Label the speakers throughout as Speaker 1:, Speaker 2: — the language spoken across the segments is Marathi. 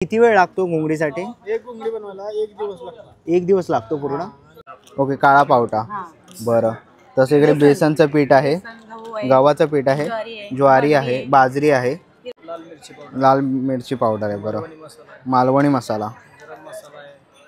Speaker 1: किती वेळ लागतो घुंगडीसाठी?
Speaker 2: एक घुंगडी बनवायला 1 दिवस लागतो.
Speaker 1: 1 दिवस लागतो पूर्ण? ओके, काळा पावटा. बरं. तसं इकडे बेसनचं पीठ आहे, गव्हाचं पीठ आहे, ज्वारी आहे, बाजरी आहे, लाल मिरची पावडर आहे. बरं. मालवणी मसाला.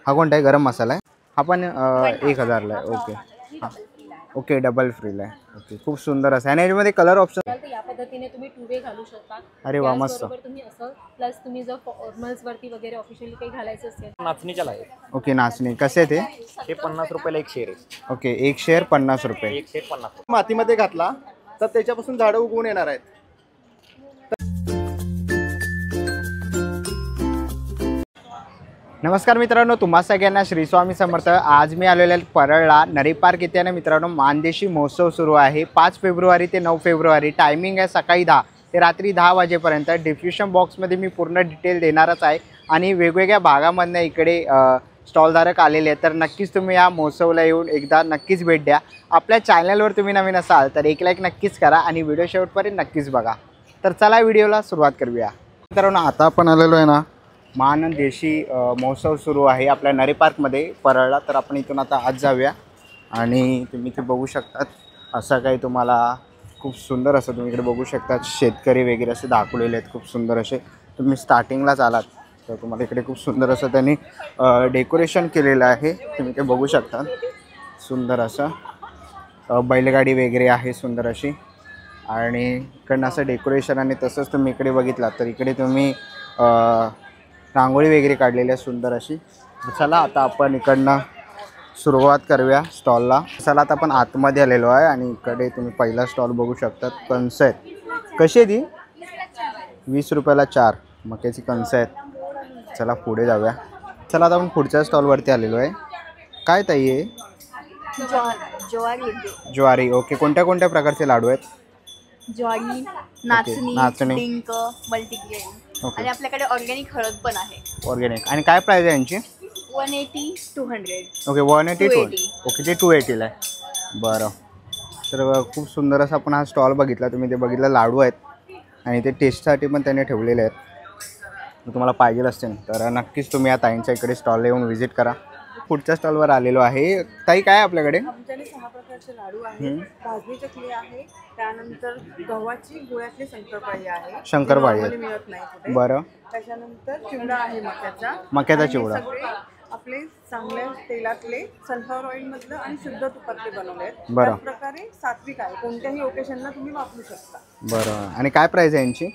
Speaker 1: हा कोणता आहे? गरम मसाला आहे. हा पण 1000ला आहे. ओके ओके, डबल फ्रीला आहे. ओके, खूप सुंदर असं. आणि याच्यामध्ये कलर ऑप्शन
Speaker 3: या पद्धतीने तुम्ही 2 वे घालू शकता.
Speaker 1: अरे वा, मस्त.
Speaker 3: तुम्ही असं प्लस तुम्ही जर फॉर्मल्स वरती वगैरे ऑफिशियली काही घालायचं असेल.
Speaker 2: नाचणीच्याला आहे.
Speaker 1: ओके, नाचणी कसे ते?
Speaker 2: हे 50 रुपयाला एक शेर आहे.
Speaker 1: ओके, एक शेर 50 रुपये.
Speaker 2: एक शेर 50. मातीमध्ये घातला तर त्याच्यापासून झाडं उगवून येणार आहेत.
Speaker 1: नमस्कार मित्रांनो, तुम्हा सगळ्यांना श्री स्वामी समर्थ. आज मी आलेलो आहे परळला नरी पार्क इथे ना मित्रांनो. मानदेशी महोत्सव सुरू आहे 5 फेब्रुवारी ते 9 फेब्रुवारी. टायमिंग आहे सकाळी 10 ते रात्री 10 वाजेपर्यंत. डिस्क्रिप्शन बॉक्समध्ये मी पूर्ण डिटेल देणारच आहे. आणि वेगवेगळ्या भागामधनं इकडे स्टॉलधारक आलेले आहेत. तर नक्कीच तुम्ही या महोत्सवाला येऊन एकदा नक्कीच भेट द्या. आपल्या चॅनलवर तुम्ही नवीन असाल तर एक लाईक नक्कीच करा आणि व्हिडिओ शेवटपर्यंत नक्कीच बघा. तर चला व्हिडिओला सुरुवात करूया. मित्रांनो, आता आपण आलेलो आहे ना मानदेशी महोत्सव सुरू आहे आपल्या नरी पार्कमध्ये परळला. तर आपण इथून आता आज जाऊया. आणि तुम्ही ते बघू शकतात असं काही तुम्हाला खूप सुंदर असं तुम्ही इकडे बघू शकतात. शेतकरी वगैरे असे दाखवलेले आहेत खूप सुंदर असे. तुम्ही स्टार्टिंगलाच आलात तर तुम्हाला इकडे खूप सुंदर असं त्यांनी डेकोरेशन केलेलं आहे. तुम्ही ते बघू शकता सुंदर असं बैलगाडी वगैरे आहे सुंदर अशी. आणि इकडनं असं डेकोरेशन. आणि तसंच तुम्ही इकडे बघितलात तर इकडे तुम्ही रांगोळी वगैरे काढलेली आहे सुंदर अशी. चला आता आपण इकडनं सुरुवात करूया स्टॉलला. चला आता आपण आतमध्ये आलेलो आहे. आणि इकडे तुम्ही पहिला स्टॉल बघू शकतात. कणसं आहेत. कशी आहे ती? 20 रुपयाला 4 मक्याची कणसं आहेत. चला पुढे जाऊया. चला आता आपण पुढच्या स्टॉलवरती आलेलो आहे. काय ताई आहे? ज्वारी. ओके, कोणत्या कोणत्या प्रकारचे लाडू आहेत?
Speaker 4: ज्वारी, नाचणी, डिंक, मल्टीग्रेन.
Speaker 1: ओके.
Speaker 4: आणि आपल्याकडे ऑर्गॅनिक हळद पण आहे.
Speaker 1: ऑर्गॅनिक. आणि काय प्राइस आहे यांची?
Speaker 4: 180, 200.
Speaker 1: ओके, 180
Speaker 4: 280.
Speaker 1: ओके, ते 280ला आहे. बरं. तर खूप सुंदर असा आपण हा स्टॉल बघितला. तुम्ही ते बघितलं लाडू आहेत आणि ते टेस्टसाठी पण त्यांनी ठेवलेले आहेत. तुम्हाला पाहिजे असतील तर नक्कीच तुम्ही या ताईंच्या इकडे स्टॉलला येऊन व्हिजिट करा. पुढच्या स्टॉलवर आलेलो आहे. ताई काय आपल्याकडे?
Speaker 5: आमच्याकडे 6 प्रकारचे लाडू आहेत. भाजणी चकली आहे, त्यानंतर गव्हाची गुळातली शंकरपाळी आहे.
Speaker 1: शंकरपाळी
Speaker 5: normally मिळत नाही कुठे.
Speaker 1: बरं.
Speaker 5: त्याच्यानंतर चिवडा आहे
Speaker 1: मक्याचा
Speaker 5: आणि
Speaker 1: चिवडा.
Speaker 5: सगळे आपले चांगल्या तेलातले सनफ्लॉवर ऑइल मधलं आणि शुद्ध तुपातले बनवले आहेत.
Speaker 1: बरं.
Speaker 5: त्याच प्रकारे सात्विक आहे, कोणत्याही ओकेशनला तुम्ही वापरू शकता.
Speaker 1: बरं. आणि काय प्राईस आहे यांची?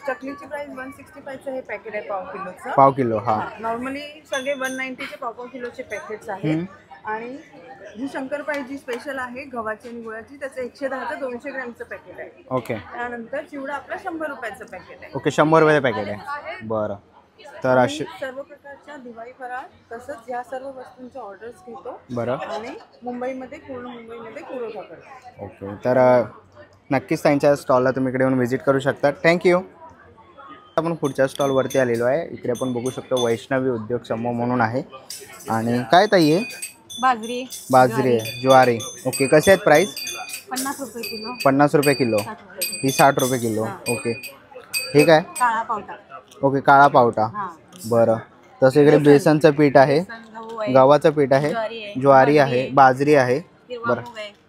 Speaker 5: चकलीची प्राइस 165चं हे पॅकेट आहे पाव किलोचं.
Speaker 1: पाव किलो. हा.
Speaker 5: नॉर्मली सगळे 190चे पाव किलोचे पॅकेट्स आहेत. आणि ही शंकरपाळी जी स्पेशल आहे गव्हाची आणि गुळाची, त्याचं 110 ते 200 ग्रॅमचं पॅकेट आहे.
Speaker 1: ओके.
Speaker 5: त्यानंतर चिवडा आपला 100 रुपयाचं पॅकेट आहे.
Speaker 1: ओके, 100 रुपयाचं पॅकेट आहे. बरं. तर असे
Speaker 5: सर्व प्रकारच्या दिवाळी फराळ तसंच या सर्व वस्तूंचे ऑर्डर्स घेतो.
Speaker 1: बरं.
Speaker 5: आणि पूर्ण मुंबईमध्ये पुरवठा करतो.
Speaker 1: ओके. तर नक्कीच त्यांच्या स्टॉलला तुम्ही इकडे येऊन व्हिजिट करू शकता. थँक्यू. आपण पुढच्या स्टॉलवरती आलेलो आहे. इकडे आपण बघू शकतो वैष्णवी उद्योग समूह म्हणून आहे. आणि काय ताई आहे? बाजरी आहे, ज्वारी. ओके, कसे आहेत प्राईस?
Speaker 4: 50 रुपये किलो.
Speaker 1: 50 रुपये किलो. ही 60 रुपये किलो. ओके. हे काय?
Speaker 4: काळा पावटा.
Speaker 1: ओके, काळा पावटा. बरं. तसं इकडे बेसनचं पीठ आहे, गव्हाचं पीठ आहे, ज्वारी आहे, बाजरी आहे. बरं.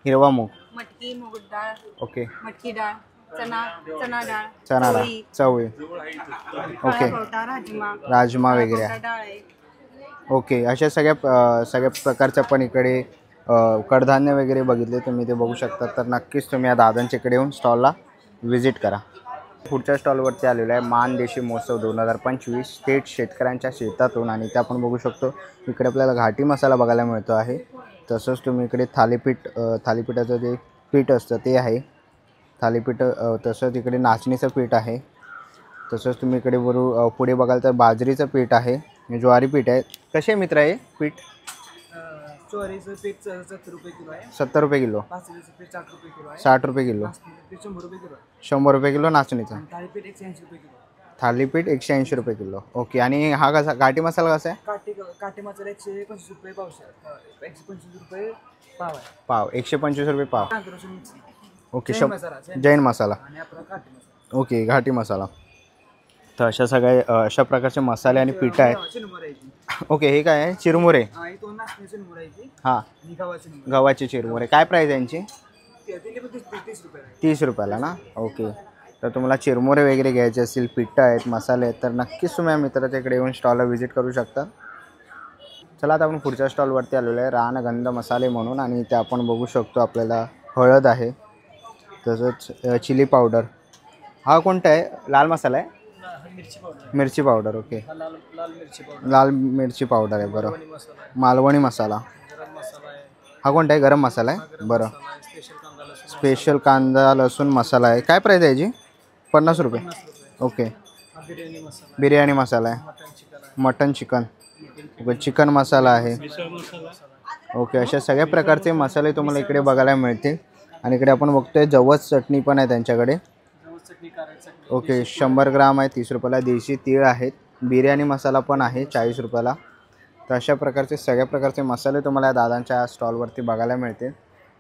Speaker 1: हिरवा मूग.
Speaker 4: मटकी, मूग डाळ.
Speaker 1: ओके.
Speaker 4: मटकी डाळ, चणा डाळ,
Speaker 1: चणा डाळ, चवळी. ओके. राजमा वगैरे आहे.
Speaker 4: डाळ आहे.
Speaker 1: ओके. अशा सगळ्या प्रकारच्या पण इकडे कडधान्य वगैरे बघितले तुम्ही ते बघू शकता. तर नक्कीच तुम्ही या दादांच्या इकडे येऊन स्टॉलला व्हिजिट करा. पुढच्या स्टॉलवरती आलेलो आहे मानदेशी महोत्सव 2025 थेट शेतकऱ्यांच्या शेतातून. आणि ते आपण बघू शकतो इकडे आपल्याला घाटी मसाला बघायला मिळतो आहे. तसंच तुम्ही इकडे थालीपीठाचं जे पीठ असतं ते आहे थालीपीठ. तसंच इकडे नाचणीचं पीठ आहे. तसंच तुम्ही इकडे पुढे बघाल तर बाजरीचं पीठ आहे, ज्वारी पीठ आहे. कसे मित्र आहे पीठ?
Speaker 2: ज्वारीचं पीठ 70 रुपये किलो आहे.
Speaker 1: 70 रुपये किलो.
Speaker 2: बाजरीचं पीठ 60 रुपये किलो आहे.
Speaker 1: 60 रुपये किलो.
Speaker 2: 100 रुपये किलो.
Speaker 1: 100 रुपये किलो नाचणीचं.
Speaker 2: थालीपीठ 180 रुपये किलो.
Speaker 1: थालीपीठ 180 रुपये किलो. ओके. आणि हा कसा घाटी मसाला कसा आहे?
Speaker 5: काटे मसाला 125 रुपये पावशेर. 125 रुपये पाव आहे.
Speaker 1: पाव 125 रुपये पाव. ओके.
Speaker 2: जैन मसाला
Speaker 1: जैन मसाला.
Speaker 5: आणि आपला काटे मसाला.
Speaker 1: ओके, घाटी मसाला. तर अशा सगळ्या अशा प्रकारचे मसाले आणि पीठ आहेत. ओके, हे काय आहे? चिरमुरे. हां, गव्हाचे चिरमुरे. काय प्राईस आहे यांची? 30 रुपयाला ना. ओके, तर तुम्हाला चिरमुरे वगैरे घ्यायचे असतील, पिठं आहेत, मसाले आहेत, तर नक्कीच तुम्ही या मित्राच्या इकडे येऊन स्टॉलला व्हिजिट करू शकता. चला आता आपण पुढच्या स्टॉलवरती आलेलो आहे, रानगंध मसाले म्हणून. आणि ते आपण बघू शकतो आपल्याला हळद आहे, तसंच चिली पावडर. हा कोणता आहे? लाल मसाला आहे? मिरची पावडर. ओके, लाल मिरची पावडर आहे. बरं, मालवणी मसाला. हा कोणता आहे? गरम मसाला आहे. बरं, स्पेशल कांदा लसूण मसाला आहे. काय प्राईस आहे याची? 50 रुपये. ओके, बिर्याणी मसाला आहे, मटन चिकन. ओके, चिकन मसाला आहे. ओके, अशा सगळ्या प्रकारचे मसाले तुम्हाला इकडे बघायला मिळतील. आणि इकडे आपण बघतोय जवस चटणी पण आहे त्यांच्याकडे. ओके, 100 ग्राम आहे 30 रुपयाला. देशी तीळ आहेत. बिर्याणी मसाला पण आहे 40 रुपयाला. तर अशा प्रकारचे सगळ्या प्रकारचे मसाले तुम्हाला या दादांच्या स्टॉलवरती बघायला मिळतील.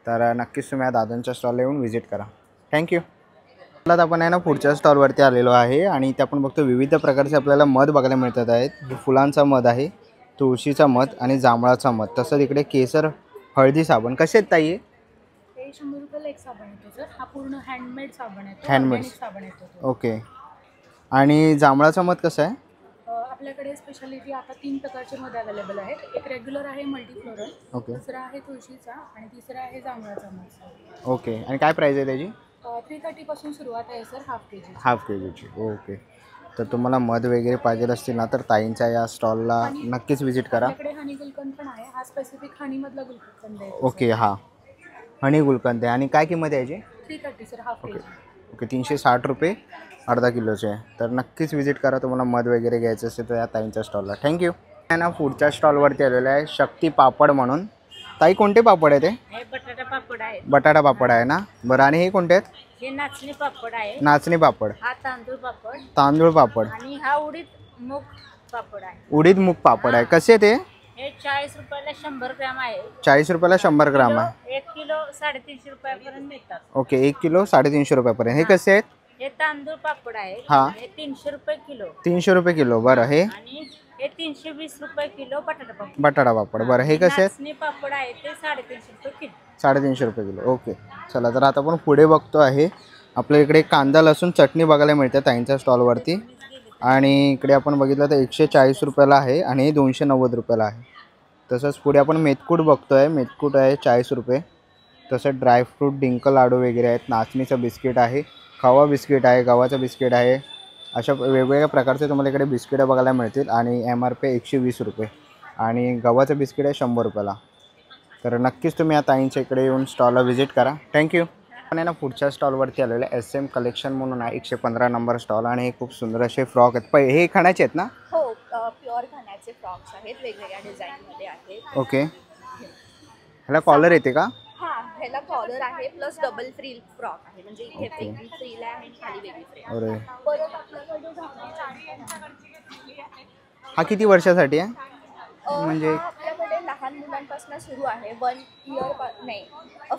Speaker 1: तर नक्कीच तुम्ही या दादांच्या स्टॉलला येऊन व्हिजिट करा. थँक्यू. आता आपण आहे ना पुढच्या स्टॉलवरती आलेलो आहे आणि इथे आपण बघतो विविध प्रकारचे आपल्याला मध बघायला मिळतात आहेत. फुलांचा मध आहे, तुळशीचा मध आणि जांभळाचा मध. तसंच इकडे केसर हळदी साबण. कसे आहेत ताई?
Speaker 3: हे 100 रुपयाला एक साबण येतो सर. हा पूर्ण हँडमेड साबण येतो,
Speaker 1: हँडमेड
Speaker 3: organic साबण येतो तो.
Speaker 1: ओके, आणि जांभळाचा मध कसा आहे?
Speaker 3: आपल्याकडे स्पेशालिटी आता 3 प्रकारचे मध अवेलेबल आहेत. एक रेग्युलर आहे मल्टीफ्लोरल,
Speaker 1: ओके
Speaker 3: दुसरा आहे तुळशीचा आणि तिसरा आहे जांभळाचा मध.
Speaker 1: ओके, आणि काय प्राईस आहे त्याची?
Speaker 3: 330 पासून सुरुवात आहे सर, हाफ केजी.
Speaker 1: हाफ केजीची. ओके, तर तुम्हाला मध वगैरे पाहिजे असतील ना तर ताईंच्या या स्टॉलला नक्कीच व्हिजिट करा.
Speaker 3: आपल्याकडे हनी गुलकंद पण आहे. हा स्पेसिफिक हनीमधला गुलकंद आहे.
Speaker 1: ओके, हां, हनी गुलकंद आहे. आणि काय किंमत आहे याची?
Speaker 3: 330 सर, हाफ केजी.
Speaker 1: ओके, 360 रुपये अर्धा किलोचे आहे. तर नक्कीच व्हिजिट करा तुम्हाला मध वगैरे घ्यायचं असेल तर या ताईंच्या स्टॉलला. थँक्यू. आहे ना पुढच्या स्टॉलवरती आलेलं आहे शक्ती पापड म्हणून. ताई कोणते पापड आहे ते?
Speaker 4: हे बटाटा पापड आहे.
Speaker 1: बटाटा पापड आहे ना. बरं, आणि हे कोणते आहेत?
Speaker 4: हे नाचणी पापड आहे.
Speaker 1: नाचणी पापड.
Speaker 4: हा तांदूळ पापड
Speaker 1: तांदूळ पापड.
Speaker 4: आणि हा उडीद मूग पापड आहे.
Speaker 1: उडीद मूग पापड आहे. कसे ते?
Speaker 4: हे 40 रुपयाला 100 ग्राम आहे.
Speaker 1: 40 रुपयाला 100 ग्राम आहे.
Speaker 4: 1 किलो 350 रुपयापर्यंत मिळतात.
Speaker 1: ओके, 1 किलो 350 रुपयापर्यंत. हे कसे आहेत?
Speaker 4: हे तांदूळ पापड आहे.
Speaker 1: हा.
Speaker 4: हे 300 रुपये किलो.
Speaker 1: 300 रुपये किलो. बरं, हे
Speaker 4: आणि हे 320 रुपये किलो बटाटा पापड.
Speaker 1: बटाटा पापड. बरं, हे कसे आहेत?
Speaker 4: नाचणी पापड आहे ते 350 रुपये किलो.
Speaker 1: 350 रुपये किलो. ओके, चला तर आता आपण पुढे बघतो आहे. आपल्या इकडे कांदा लसूण चटणी बघायला मिळते ताईंच्या स्टॉलवरती. आणि इकडे आपण बघितलं तर 140 रुपयाला आहे आणि हे 290 रुपयाला आहे. तसंच पुढे आपण मेथकूट बघतो आहे. मेथकूट आहे 40 रुपये. तसंच ड्रायफ्रूट डिंक लाडू वगैरे आहेत. नाचणीचं बिस्किट आहे, खवा बिस्किट आहे, गव्हाचं बिस्किट आहे. अशा वेगवेगळ्या प्रकारचे तुम्हाला इकडे बिस्किटं बघायला मिळतील. आणि MRP 120 रुपये. आणि गव्हाचं बिस्किट आहे 100 रुपयाला. तर नक्कीच तुम्ही या ताईंच्या इकडे येऊन स्टॉलला व्हिजिट करा. थँक्यू. आणि ना पुढच्या स्टॉलवरती आलेलं आहे SM कलेक्शन म्हणून आहे, 115 नंबर स्टॉल. आणि हे खूप सुंदर असे फ्रॉक आहेत. हे खाण्याचे आहेत ना?
Speaker 6: हो, प्युअर खाण्याचे फ्रॉक्स आहेत, वेगवेगळ्या डिझाईनमध्ये आहेत.
Speaker 1: ओके, ह्याला कॉलर येते का?
Speaker 6: हां, ह्याला कॉलर आहे प्लस डबल फ्रिल फ्रॉक आहे, म्हणजे इथे
Speaker 1: ओके.
Speaker 6: वेगळी फ्रिल आहे आणि खाली वेगळी फ्रिल आहे.
Speaker 1: अरे,
Speaker 6: परत आपल्याकडे झाकण्याची
Speaker 1: हा किती वर्षासाठी आहे? म्हणजे
Speaker 6: हा आपल्याकडे लहान मुलांपासून सुरू आहे. 1 इयर नाही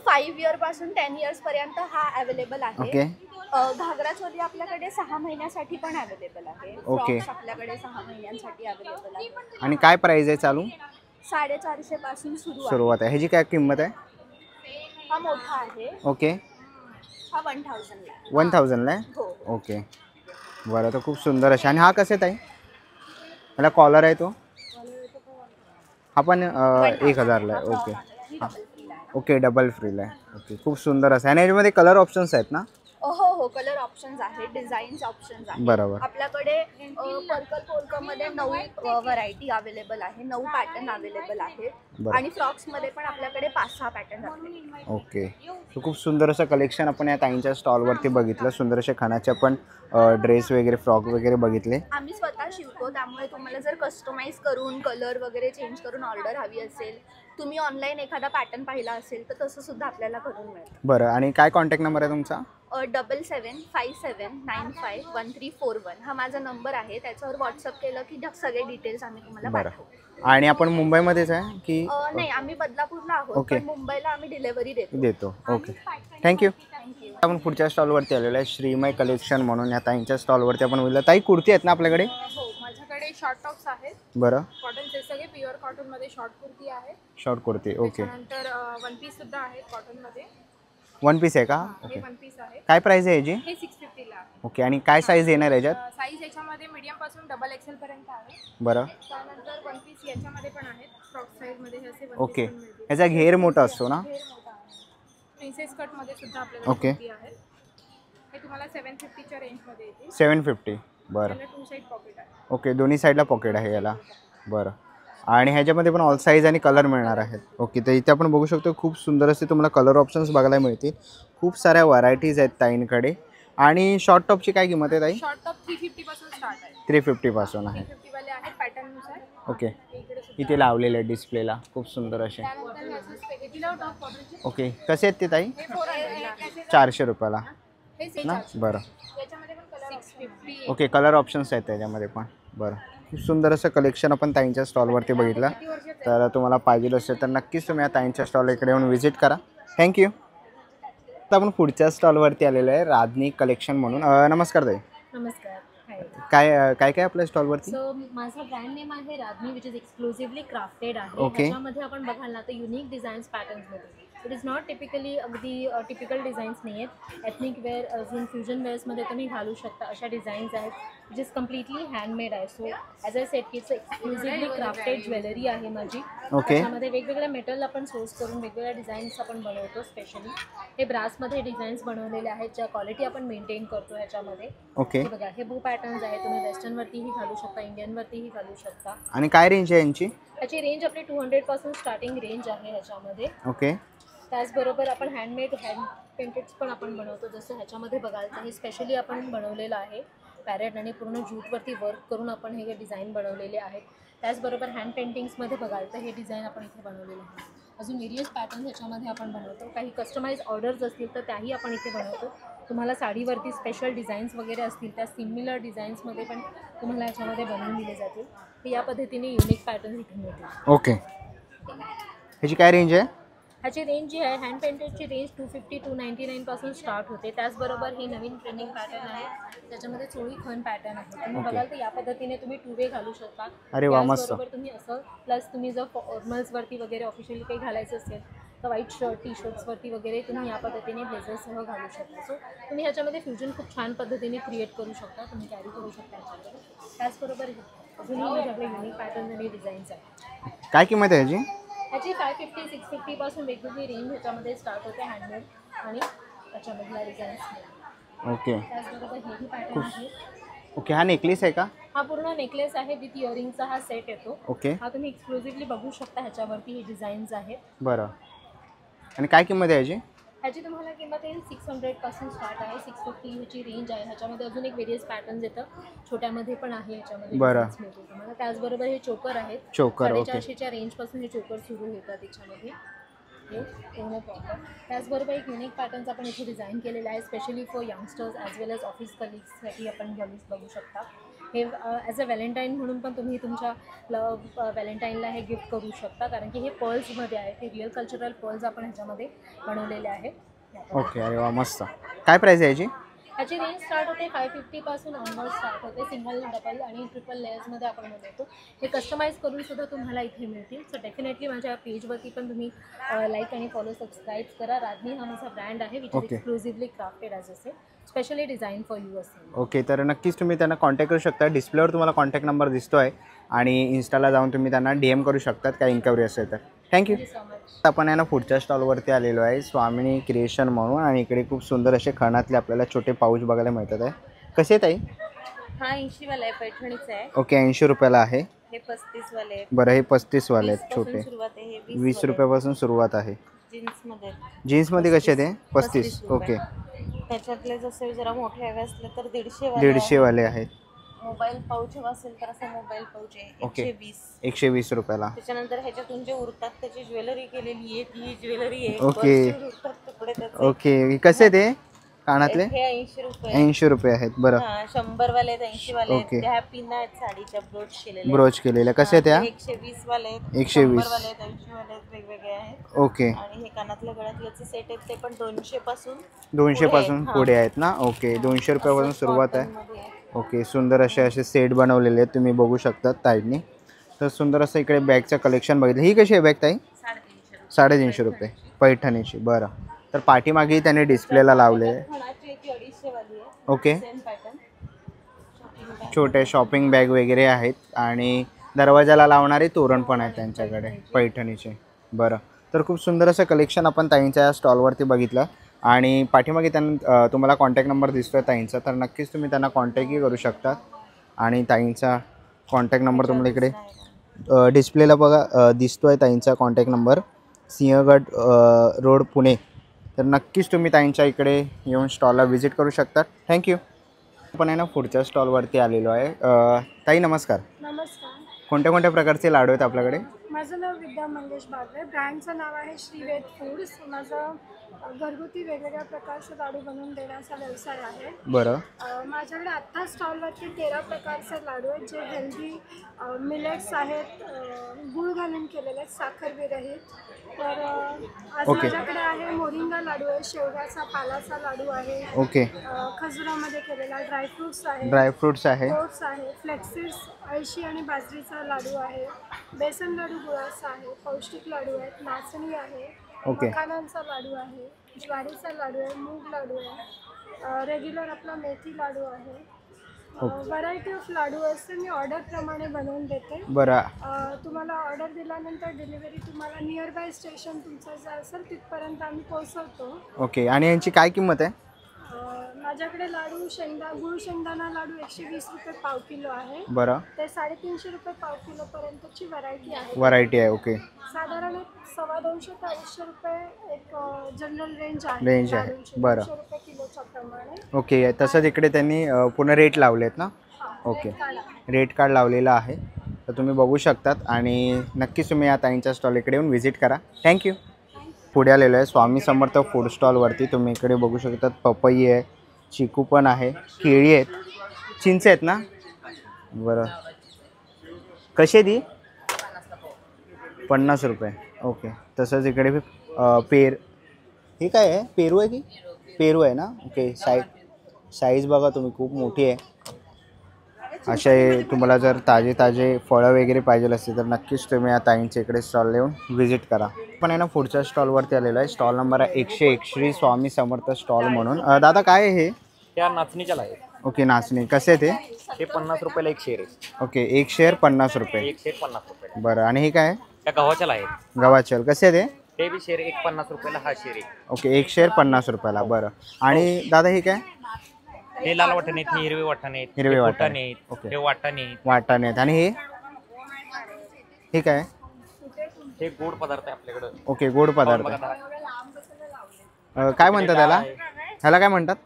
Speaker 6: 5 इयर पासून 10 इयर्स पर्यंत हा अवेलेबल आहे.
Speaker 1: ओके.
Speaker 6: घागरा चोली आपल्याकडे 6 महिन्यासाठी पण अवेलेबल आहे.
Speaker 1: ओके.
Speaker 6: फ्रॉक्स आपल्याकडे 6 महिन्यांसाठी अवेलेबल आहे.
Speaker 1: आणि काय प्राईज आहे चालू?
Speaker 6: 450 पासून सुरू आहे.
Speaker 1: सुरुवात आहे. ह्याची काय किंमत आहे?
Speaker 6: हा मोठा आहे.
Speaker 1: ओके,
Speaker 6: हा 1000 ला.
Speaker 1: 1000ला आहे.
Speaker 6: हो.
Speaker 1: ओके, बरं, तर खूप सुंदर असे. आणि हा कसे आहे ताई? ह्याला कॉलर आहे तो? हा पण 1000ला आहे. ओके. ओके, डबल फ्रीला आहे. ओके, खूप सुंदर असं. आणि याच्यामध्ये कलर ऑप्शन्स आहेत ना?
Speaker 6: हो हो, कलर ऑप्शन्स आहेत, डिझाईन्स ऑप्शन्स आहेत.
Speaker 1: बरोबर.
Speaker 6: आपल्याकडे पर्पल पोल्कामध्ये 9 व्हरायटी अवेलेबल आहे, 9 पॅटर्न अवेलेबल आहेत.
Speaker 1: बरं.
Speaker 6: आणि फ्रॉक्समध्ये पण आपल्याकडे 5-6 पॅटर्न अवेलेबल आहेत.
Speaker 1: ओके, तर खूप सुंदर असं कलेक्शन आपण या ताईंच्या स्टॉलवरती बघितलं. सुंदर असे खाण्याचे पण ड्रेस वगैरे फ्रॉक वगैरे बघितले.
Speaker 6: आम्ही स्वतः शिवतो, त्यामुळे तुम्हाला जर कस्टमाइज करून कलर वगैरे चेंज करून ऑर्डर हवी असेल, तुम्ही ऑनलाईन एखादा पॅटर्न पाहिला असेल तर तसं सुद्धा आपल्याला करून मिळेल.
Speaker 1: बरं, आणि काय कॉन्टॅक्ट नंबर आहे तुमचा?
Speaker 6: 7757951341 हा माझा नंबर आहे. त्याच्यावर व्हॉट्सअप केलं की सगळे डिटेल्स आम्ही तुम्हाला
Speaker 1: बरं.
Speaker 6: पाठवू.
Speaker 1: आणि आपण मुंबईमध्येच आहे की?
Speaker 6: नाही, आम्ही बदलापूरला आहोत,
Speaker 1: ओके.
Speaker 6: पण मुंबईला आम्ही डिलिव्हरी देतो.
Speaker 1: देतो. Okay, thank you.
Speaker 6: थँक्यू.
Speaker 1: आपण पुढच्या स्टॉलवरती आलेलो आहे श्रीमय कलेक्शन म्हणून. या ताईंच्या स्टॉलवरती आपण बोललो. ताई कुर्ती आहेत ना आपल्याकडे?
Speaker 3: हो, माझ्याकडे शॉर्ट टॉप्स आहेत.
Speaker 1: बरं,
Speaker 3: कॉटनचे सगळे प्युअर कॉटनमध्ये शॉर्ट कुर्ती आहे.
Speaker 1: शॉर्ट कुर्ती. ओके.
Speaker 3: त्यानंतर वन पीस सुद्धा आहेत कॉटनमध्ये.
Speaker 1: वन पीस आहे का?
Speaker 3: हे
Speaker 1: ओके.
Speaker 3: वन पीस आहे.
Speaker 1: काय प्राइस आहे याची?
Speaker 3: हे 650 ला आहे.
Speaker 1: ओके. आणि काय साईज येणार याच्यात?
Speaker 3: साईज याच्यामध्ये मीडियम पासून डबल एक्सेल पर्यंत आहे.
Speaker 1: बरं,
Speaker 3: त्यानंतर वन पीस याच्यामध्ये पण आहेत. फ्रॉक साईज मध्ये हे असे वन
Speaker 1: ओके.
Speaker 3: पीस पण मिळतील.
Speaker 1: याचा घेर मोठा असतो ना?
Speaker 3: घेर मोठा आहे. प्रिन्सेस कट मध्ये सुद्धा आपल्याकडे
Speaker 1: ओके.
Speaker 3: कुर्ती आहेत. हे तुम्हाला 750 च्या रेंज मध्ये येतील.
Speaker 1: 750. बरं,
Speaker 3: त्याला टू साइड पॉकेट आहे.
Speaker 1: ओके. दोन्ही साईडला पॉकेट आहे याला. बरं. आणि ह्याच्यामध्ये पण ऑल साईज आणि कलर मिळणार आहेत. ओके. तर इथे आपण बघू शकतो खूप सुंदर असे तुम्हाला कलर ऑप्शन्स बघायला मिळतील. खूप साऱ्या व्हरायटीज आहेत ताईंकडे. आणि शॉर्ट टॉपची काय किंमत आहे ताई?
Speaker 3: शॉर्ट टॉप 350 पासून स्टार्ट आहे.
Speaker 1: 350 पासून आहे.
Speaker 3: 350 वाले आहेत पॅटर्न नुसार.
Speaker 1: ओके.
Speaker 3: इकडे सुद्धा.
Speaker 1: इथे लावलेले आहे डिस्प्लेला खूप सुंदर असे.
Speaker 3: त्यानंतर ह्याचे विदाउट टॉप कॉटनचे
Speaker 1: ओके. कसे आहेत ते ताई?
Speaker 3: हे 400 ला.
Speaker 1: 400 रुपयाला
Speaker 3: हे
Speaker 1: ना?
Speaker 3: 650.
Speaker 1: बरं,
Speaker 3: याच्यामध्ये पण कलर 650.
Speaker 1: ओके. कलर ऑप्शन्स आहेत त्याच्यामध्ये पण. बरं, खूप सुंदर असं कलेक्शन आपण ताईंच्या स्टॉलवरती बघितलं. तर तुम्हाला पाहिजे असेल तर नक्कीच तुम्ही या ताईंच्या स्टॉल इकडे येऊन व्हिजिट करा. थँक्यू. तर आपण पुढच्या स्टॉलवरती आलेलो आहे राधनी कलेक्शन म्हणून. नमस्कार ताई.
Speaker 7: नमस्कार. हाय.
Speaker 1: काय काय काय आपल्या स्टॉलवरती?
Speaker 7: सो माझा ब्रँड नेम आहे Radhani, which is exclusively crafted आहे.
Speaker 1: Okay.
Speaker 7: ह्याच्यामध्ये आपण बघाल ना तर युनिक डिझाईन्स पॅटर्न्समध्ये. इट इज नॉट टिपिकली अगदी टिपिकल डिझाईन्स नाही आहेत. एथनिक वेअर अजून फ्युजन वेअर्समध्ये तुम्ही घालू शकता अशा डिझाईन्स आहेत विच इज कम्प्लिटली हँडमेड आहे. सो ॲज आय सेट की इट्स एक्सक्लुझिव्हली क्राफ्टेड ज्वेलरी आहे माझी.
Speaker 1: ओके.
Speaker 7: त्याच्यामध्ये वेगवेगळ्या मेटल आपण सोर्स करून वेगवेगळ्या डिझाईन्स आपण बनवतो. स्पेशली हे ब्रासमध्ये डिझाईन्स बनवलेले आहेत ज्या क्वालिटी आपण मेंटेन करतो ह्याच्यामध्ये.
Speaker 1: ओके.
Speaker 7: हे बघा, हे बू पॅटर्न्स आहे. तुम्ही वेस्टर्नवरतीही घालू शकता, इंडियनवरतीही घालू शकता.
Speaker 1: आणि काय रेंज आहे यांची?
Speaker 7: ह्याची रेंज आपली 200 पासून स्टार्टिंग रेंज आहे ह्याच्यामध्ये.
Speaker 1: ओके.
Speaker 7: त्याचबरोबर आपण हँड पेंटेड्स पण आपण बनवतो. जसं ह्याच्यामध्ये बघाल तर हे स्पेशली आपण बनवलेलं आहे पॅरेट आणि पूर्ण जूटवरती वर्क करून आपण हे डिझाईन बनवलेले आहेत. त्याचबरोबर हँड पेंटिंग्समध्ये बघाल तर हे डिझाईन आपण इथे बनवलेलं आहे. अजून व्हेरियस पॅटर्न ह्याच्यामध्ये आपण बनवतो. काही कस्टमाइज ऑर्डर्स असतील तर त्याही आपण इथे बनवतो. तुम्हाला साडीवरती स्पेशल डिझाईन्स वगैरे असतील त्या सिमिलर डिझाईन्समध्ये पण तुम्हाला ह्याच्यामध्ये बनवून दिले जातील. तर या पद्धतीने युनिक पॅटर्न इथे मिळतील.
Speaker 1: ओके. ह्याची काय रेंज आहे?
Speaker 7: ह्याची रेंज जी आहे हँड पेंटेडची रेंज 250 299 पासून स्टार्ट होते. त्याचबरोबर हे नवीन ट्रेंडिंग पॅटर्न आहे. त्याच्यामध्ये चोळी खण पॅटर्न आहे. तुम्ही बघाल तर या पद्धतीने तुम्ही 2 वे घालू शकता.
Speaker 1: अरे वा, मस्त.
Speaker 7: त्याचबरोबर तुम्ही असं प्लस तुम्ही जर फॉर्मल्सवरती वगैरे ऑफिशियली काही घालायचं असेल तर व्हाईट शर्ट टी शर्ट्सवरती वगैरे तुम्ही या पद्धतीने ब्लेझर्ससह घालू शकता. सो तुम्ही ह्याच्यामध्ये फ्युजन खूप छान पद्धतीने क्रिएट करू शकता. तुम्ही कॅरी करू शकता ह्याच्यामध्ये. त्याचबरोबर अजूनही माझ्याकडे युनिक पॅटर्न आणि डिझाईन्स आहेत.
Speaker 1: काय किंमत आहे ह्याची?
Speaker 7: ह्याची 550 650 पासून वेगवेगळी रेंज ह्याच्यामध्ये स्टार्ट होते हँडमेड आणि त्याच्यामधल्या डिझाईन्स.
Speaker 1: ओके.
Speaker 7: त्याचबरोबर हेही पॅटर्न आहे.
Speaker 1: ओके. हा नेकलेस आहे का?
Speaker 7: हा पूर्ण नेकलेस आहे विथ इयरिंगचा हा सेट येतो.
Speaker 1: ओके.
Speaker 7: हा तुम्ही एक्सक्लुझिव्हली बघू शकता. ह्याच्यावरती हे डिझाईन्स आहेत.
Speaker 1: बरं. आणि काय किंमत आहे ह्याची?
Speaker 7: ह्याची तुम्हाला किंमत येईल 600 पासून स्टार्ट आहे. 650 ह्याची रेंज आहे. ह्याच्यामध्ये अजून एक व्हेरियस पॅटर्न्स येतं. छोट्यामध्ये पण आहे ह्याच्यामध्ये.
Speaker 1: बरं.
Speaker 7: मिळतो तुम्हाला. त्याचबरोबर हे चोकर आहेत.
Speaker 1: चोकर. ओके.
Speaker 7: 450च्या रेंजपासून हे चोकर सुरू होतात त्याच्यामध्ये. हे पूर्ण प्रॉपर. त्याचबरोबर एक युनिक पॅटर्न्स आपण इथे डिझाईन केलेले आहे specially for youngsters as well as office कलिग्ससाठी आपण बघू शकता. हे ॲज अ व्हॅलेंटाईन म्हणून पण तुम्ही तुमच्या व्हॅलेंटाईनला हे गिफ्ट करू शकता. कारण की हे पर्ल्समध्ये आहे. ते रिअल कल्चरल पर्ल्स आपण ह्याच्यामध्ये बनवलेले आहेत.
Speaker 1: ओके. अरे वा, मस्त. काय प्राईस आहे याची?
Speaker 7: ह्याची रेंज स्टार्ट होते 550 पासून ऑनवर्ड स्टार्ट होते. सिंगल डबल आणि ट्रिपल लेयर्समध्ये आपण बनवतो. हे कस्टमाइज करून सुद्धा तुम्हाला इथे मिळतील. सो डेफिनेटली माझ्या पेजवरती पण तुम्ही लाईक आणि फॉलो सबस्क्राईब करा. राधनी हा माझा ब्रँड आहे which is exclusively crafted as असे स्पेशली डिझाईन फॉर यू असेल.
Speaker 1: ओके. तर नक्कीच तुम्ही त्यांना कॉन्टॅक्ट करू शकता. डिस्प्लेवर तुम्हाला कॉन्टॅक्ट नंबर दिसतो आहे आणि इन्स्टाला जाऊन तुम्ही त्यांना DM करू शकतात काय इन्क्वायरी असेल तर. थँक्यू.
Speaker 7: So much.
Speaker 1: आपण आहे ना पुढच्या स्टॉलवरती आलेलो आहे स्वामिनी क्रिएशन म्हणून. आणि इकडे खूप सुंदर असे खणातले आपल्याला छोटे पाऊच बघायला मिळतात आहे. कसे आहेत ताई?
Speaker 8: हा 80 वाला आहे. पैठणीचा आहे.
Speaker 1: ओके. 80 रुपयाला आहे.
Speaker 8: हे 35 वाले आहे.
Speaker 1: बरं. हे 35 वाले आहेत
Speaker 8: 20
Speaker 1: छोटे.
Speaker 8: पासून सुरुवात आहे. हे
Speaker 1: 20 रुपयापासून सुरुवात आहे.
Speaker 8: जीन्स मध्ये.
Speaker 1: जीन्समध्ये कसे आहेत? 35. ओके.
Speaker 8: त्याच्यातले जसे जरा मोठे हवे असले तर 150
Speaker 1: 150 वाले आहेत.
Speaker 8: मोबाईल पाऊच हवा असेल तर असा मोबाईल पाऊच आहे.
Speaker 1: ओके.
Speaker 8: 120.
Speaker 1: 120 रुपयाला.
Speaker 8: त्याच्यानंतर ह्याच्यातून जे उरतात त्याची ज्वेलरी केलेली आहे ती ज्वेलरी आहे.
Speaker 1: ओके.
Speaker 8: उरतात तुकडे त्याचे.
Speaker 1: ओके. कसे ते? कानातले
Speaker 8: हे 80 रुपये
Speaker 1: 80 रुपये आहेत. बरं,
Speaker 8: 100 वाले आहेत, 80 वाले आहेत.
Speaker 1: ओके.
Speaker 8: त्या पिन आहेत साडीच्या ब्रोच केलेल्या.
Speaker 1: ब्रोच केलेल्या कसे आहेत त्या?
Speaker 8: 120 वाले आहेत,
Speaker 1: 120
Speaker 8: 100 वाले आहेत, 80 वाले आहेत, वेगवेगळे आहेत.
Speaker 1: ओके.
Speaker 8: आणि हे कानातल्या गळ्यातल्याचे सेट आहेत ते पण 200 पासून
Speaker 1: 200 पासून
Speaker 8: पुढे
Speaker 1: पुढे आहेत ना. ओके, 200 रुपयापासून सुरुवात आहे.
Speaker 8: मध्ये आहे.
Speaker 1: ओके, सुंदर असे सेट बनवलेले आहेत, तुम्ही बघू शकता ताईंनी. तर सुंदर असं इकडे बॅगचं कलेक्शन बघितलं. ही कशी आहे बॅग ताई? 350 रुपये पैठणीची. बरं, तर पाठीमागे त्यांनी डिस्प्लेला लावले.
Speaker 8: खणाची एक 250 वाली आहे,
Speaker 1: ओके,
Speaker 8: सेम पॅटर्न.
Speaker 1: छोटे शॉपिंग बॅग वगैरे आहेत आणि दरवाजाला लावणारे तोरण पण आहेत त्यांच्याकडे पैठणीचे. बरं, तर खूप सुंदर असं कलेक्शन आपण ताईंच्या या स्टॉलवरती बघितलं. आणि पाठीमागे त्यांना तुम्हाला कॉन्टॅक्ट नंबर दिसतो आहे ताईंचा, तर नक्कीच तुम्ही त्यांना कॉन्टॅक्टही करू शकता. आणि ताईंचा कॉन्टॅक्ट नंबर तुम्हाला इकडे डिस्प्लेला बघा दिसतो आहे ताईंचा contact number, Sinhagad road Pune. तर नक्कीच तुम्ही ताईंच्या इकडे येऊन स्टॉलला व्हिजिट करू शकता. थँक्यू. आपण आहे ना पुढच्या स्टॉलवरती आलेलो आहे. ताई नमस्कार.
Speaker 3: नमस्कार,
Speaker 1: कोणत्या कोणत्या प्रकारचे लाडू आहेत आपल्याकडे?
Speaker 3: माझं नाव विद्या मंगेश बागले. ब्रँडचं नाव आहे श्रीवेद फूड्स. माझं घरगुती वेगवेगळ्या प्रकारचे लाडू बनवून देण्याचा व्यवसाय आहे.
Speaker 1: बरं,
Speaker 3: माझ्याकडे आत्ता स्टॉलवरती 13 प्रकारचे लाडू आहेत जे हेल्दी मिलेट्स आहेत, गूळ घालून केलेले आहेत, साखर विरहित. तर आज
Speaker 1: ओके.
Speaker 3: माझ्याकडे आहे मोरिंगा लाडू आहे, शेवग्याचा पालाचा लाडू आहे,
Speaker 1: ओके.
Speaker 3: खजुरामध्ये केलेला ड्रायफ्रुट्स आहे,
Speaker 1: ड्रायफ्रुट्स आहे,
Speaker 3: ओट्स आहे, फ्लेक्सिस अळशी आणि बाजरीचा लाडू आहे, बेसन लाडू गुळाचा आहे, पौष्टिक लाडू आहेत, नाचणी आहे,
Speaker 1: ओके.
Speaker 3: मखानांचा लाडू आहे, ज्वारीचा लाडू आहे, मूग लाडू आहे, रेग्युलर आपला मेथी लाडू आहे. व्हरायटी ऑफ लाडू असते. मी ऑर्डरप्रमाणे बनवून देते.
Speaker 1: बरं,
Speaker 3: तुम्हाला ऑर्डर दिल्यानंतर डिलिव्हरी तुम्हाला नियर बाय स्टेशन तुमचं जे असेल तिथपर्यंत आम्ही पोहोचवतो.
Speaker 1: ओके. आणि यांची काय किंमत आहे?
Speaker 3: माझ्याकडे लाडू गुळ शेंगदाणा लाडू 120 रुपये पाव किलो आहे.
Speaker 1: बरं,
Speaker 3: ते 350 रुपये पाव किलो पर्यंतची व्हरायटी आहे.
Speaker 1: व्हरायटी आहे. ओके,
Speaker 3: साधारण 250 ते 250 रुपये एक जनरल रेंज आहे.
Speaker 1: रेंज आहे.
Speaker 3: लाडूंची.
Speaker 1: बरं.
Speaker 3: 200 रुपये किलोच्या प्रमाणे.
Speaker 1: ओके. तसंच इकडे त्यांनी पूर्ण रेट लावले आहेत ना. ओके, रेट कार्ड लावलेलं आहे, तर तुम्ही बघू शकतात. आणि नक्कीच तुम्ही या ताईंच्या स्टॉल इकडे येऊन व्हिजिट करा. थँक्यू. पुढे आलेलो आहे स्वामी समर्थ फूड स्टॉलवरती. तुम्ही इकडे बघू शकतात पपई आहे, चिकू पण आहे, केळी आहेत, चिंच आहेत ना. बरं, कशी ती? 50 रुपये. ओके. तसंच इकडे पेर, ही काय आहे? पेरू आहे की? पेरू आहे ना. ओके. साईज बघा तुम्ही, खूप मोठी आहे. असे तुम्हाला जर ताजे फळं वगैरे पाहिजे असतील तर नक्कीच तुम्ही या ताईंच्या इकडे स्टॉल येऊन व्हिजिट करा. पण आहे ना पुढच्या स्टॉलवरती आलेलो आहे. स्टॉल नंबर आहे 101 श्री स्वामी समर्थ स्टॉल म्हणून. दादा काय आहे हे?
Speaker 9: त्या नाचणीच्या आहेत.
Speaker 1: ओके, नाचणी कसे ते?
Speaker 9: हे 50 रुपयाला एक शेर आहे.
Speaker 1: ओके, एक शेअर 50 रुपये.
Speaker 9: एक शेर 50 रुपये.
Speaker 1: बरं, आणि हे काय आहे?
Speaker 9: त्या गव्हाच्याला आहेत.
Speaker 1: गव्हाचे कसे ते?
Speaker 9: ते बी शेर एक 50 रुपयाला हा शेर आहे.
Speaker 1: ओके, एक शेअर 50 रुपयाला. बरं, आणि दादा हे काय?
Speaker 9: हे लाल वाटाणे आहेत, हे हिरवे वाटाणे आहेत,
Speaker 1: हिरवे
Speaker 9: हे
Speaker 1: वाटाणे.
Speaker 9: फुटाणे आहेत,
Speaker 1: ओके.
Speaker 9: हे वाटाणे आहेत.
Speaker 1: वाटाणे आहेत. आणि हे काय?
Speaker 9: हे गोड पदार्थ आहे आपल्याकडं.
Speaker 1: ओके, गोड पदार्थ
Speaker 9: बघा
Speaker 1: आहे.
Speaker 9: जरा.
Speaker 1: काय म्हणतात त्याला? ह्याला काय म्हणतात?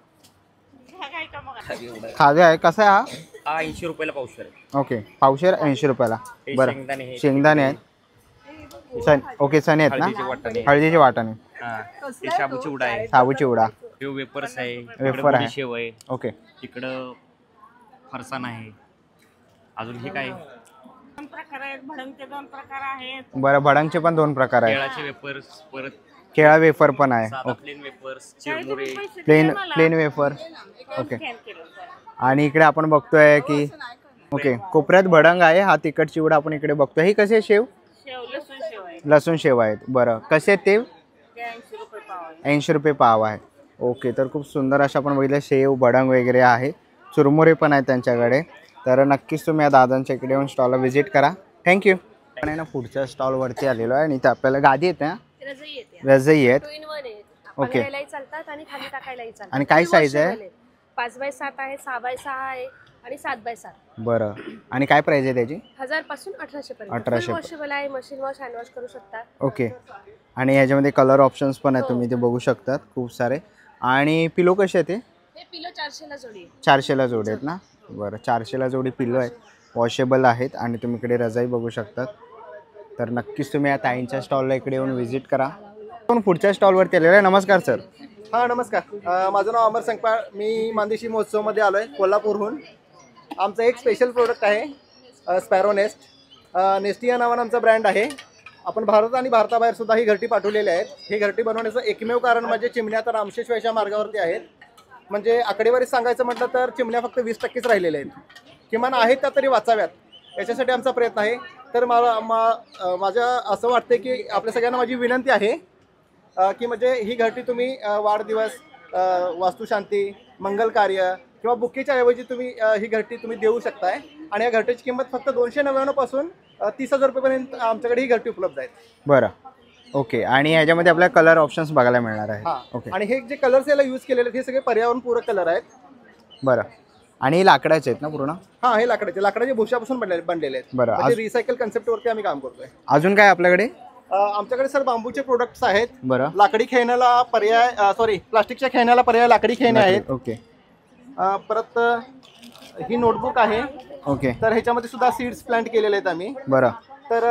Speaker 1: खाजा आहे. कसा आहे हा?
Speaker 9: हा 80 रुपयाला पावशेर आहे.
Speaker 1: ओके, पावशेर 80 रुपयाला.
Speaker 9: हे
Speaker 1: बरं,
Speaker 9: शेंगदाणे आहेत.
Speaker 1: शेंगदाणे आहेत. ओके, चणे आहेत
Speaker 9: हळदीचे
Speaker 1: ना.
Speaker 9: वाटाणे.
Speaker 1: हळदीचे वाटाणे,
Speaker 9: हा. हे शाबू चिवडा आहे.
Speaker 1: साबू चिवडा.
Speaker 9: हे वेपर्स आहे.
Speaker 1: वेफर आहे.
Speaker 9: शेव आहे.
Speaker 1: ओके.
Speaker 9: तिकडं फरसाण आहे. अजून हे काय?
Speaker 8: 2 प्रकार आहेत, भडंगचे 2 प्रकार आहेत.
Speaker 1: बरं, भडंगचे पण 2 प्रकार आहेत.
Speaker 9: केळाचे वेपर्स, परत
Speaker 1: केळा वेफर पण आहे.
Speaker 9: साधा प्लेन वेपर्स, चिरमुरे.
Speaker 1: Plain wafer. ओके. आणि इकडे आपण बघतोय की ओके कोपऱ्यात भडंग आहे. हा तिखट चिवडा आपण इकडे बघतोय. ही कशी आहे? शेव?
Speaker 8: लसूण शेव आहे.
Speaker 1: लसूण शेव आहेत. बरं, कसे आहेत ते?
Speaker 8: 80 रुपये पाव आहे.
Speaker 1: 80 रुपये पाव आहे. ओके, तर खूप सुंदर अशा आपण बघितलं शेव भडंग वगैरे आहे. चुरमुरे पण आहेत त्यांच्याकडे. तर नक्कीच तुम्ही या दादांच्या इकडे येऊन स्टॉलला व्हिजिट करा. थँक्यू. आपण आहे ना पुढच्या स्टॉलवरती आलेलो आहे आणि इथे आपल्याला गादी येते ना, रजई आहेत. ओके.
Speaker 7: चालतात आणि खाली टाकायलाही चालतात.
Speaker 1: आणि काय साईज आहे?
Speaker 7: 5x7 आहे, 6x6 आहे आणि 7x7.
Speaker 1: बरं, आणि काय प्राइस आहे त्याची?
Speaker 7: 1000 पासून 1800 पर्यंत.
Speaker 1: 1800.
Speaker 7: वॉशेबल आहे, मशीन वॉश, हँड वॉश करू शकता.
Speaker 1: ओके. आणि ह्याच्यामध्ये कलर ऑप्शन्स पण आहेत, तुम्ही ते बघू शकतात खूप सारे. आणि पिलो कसे आहे ते?
Speaker 7: हे पिलो 400ला जोडी आहे.
Speaker 1: 400ला जोडी आहेत ना. बरं, 400ला जोडी पिलो आहेत, वॉशेबल आहेत. आणि तुम्ही इकडे रजाई बघू शकतात. तर नक्कीच तुम्ही या ताईंच्या स्टॉलला इकडे येऊन व्हिजिट करा. पण पुढच्या स्टॉलवरती आलेला आहे. नमस्कार सर.
Speaker 2: हां नमस्कार, माझं नाव अमर संकपाळ. मी मानदेशी महोत्सवमध्ये आलो आहे कोल्हापूरहून. आमचं एक स्पेशल प्रोडक्ट आहे स्पॅरो नेस्ट. नेस्टी या नावानं आमचा ब्रँड आहे. आपण भारत आणि भारताबाहेर सुद्धा ही घरटी पाठवलेली आहेत. ही घरटी बनवण्याचं एकमेव कारण म्हणजे चिमण्या तर रामशेषवाईच्या मार्गावरती आहेत. म्हणजे आकडेवारी सांगायचं म्हटलं तर चिमण्या फक्त 20%च राहिलेल्या आहेत. किमान आहेत त्या तरी वाचाव्यात, याच्यासाठी आमचा प्रयत्न आहे. तर माझ्या असं वाटतं की आपल्या सगळ्यांना माझी विनंती आहे की म्हणजे ही घरटी तुम्ही वाढदिवस, वास्तुशांती, मंगल कार्य किंवा बुकेच्या ऐवजी तुम्ही ही घरटी तुम्ही देऊ शकताय. आणि या घरटीची किंमत फक्त 299 पासून 30,000 रुपयेपर्यंत आमच्याकडे ही घरटी उपलब्ध आहेत.
Speaker 1: बरं, ओके. आणि ह्याच्यामध्ये आपल्याला कलर ऑप्शन्स बघायला मिळणार आहे.
Speaker 2: हां,
Speaker 1: ओके.
Speaker 2: आणि हे जे कलर्स याला यूज केलेले आहेत हे सगळे पर्यावरणपूरक कलर आहेत.
Speaker 1: बरं, आणि हे लाकडाचे आहेत ना पूर्ण?
Speaker 2: हां, हे लाकडाच्या भुशापासून बनलेले आहेत.
Speaker 1: बरं,
Speaker 2: म्हणजे रिसायकल कन्सेप्टवरती आम्ही काम करतोय.
Speaker 1: अजून काय आपल्याकडे?
Speaker 2: आमच्याकडे सर बांबूचे प्रोडक्ट्स आहेत.
Speaker 1: बरं,
Speaker 2: लाकडी खेळण्याला पर्याय, प्लास्टिकच्या खेळण्याला पर्याय लाकडी खेळणे आहेत.
Speaker 1: ओके.
Speaker 2: परत ही नोटबुक आहे.
Speaker 1: ओके.
Speaker 2: तर ह्याच्यामध्ये सुद्धा सीड्स प्लांट केलेले आहेत आम्ही.
Speaker 1: बरं.
Speaker 2: तर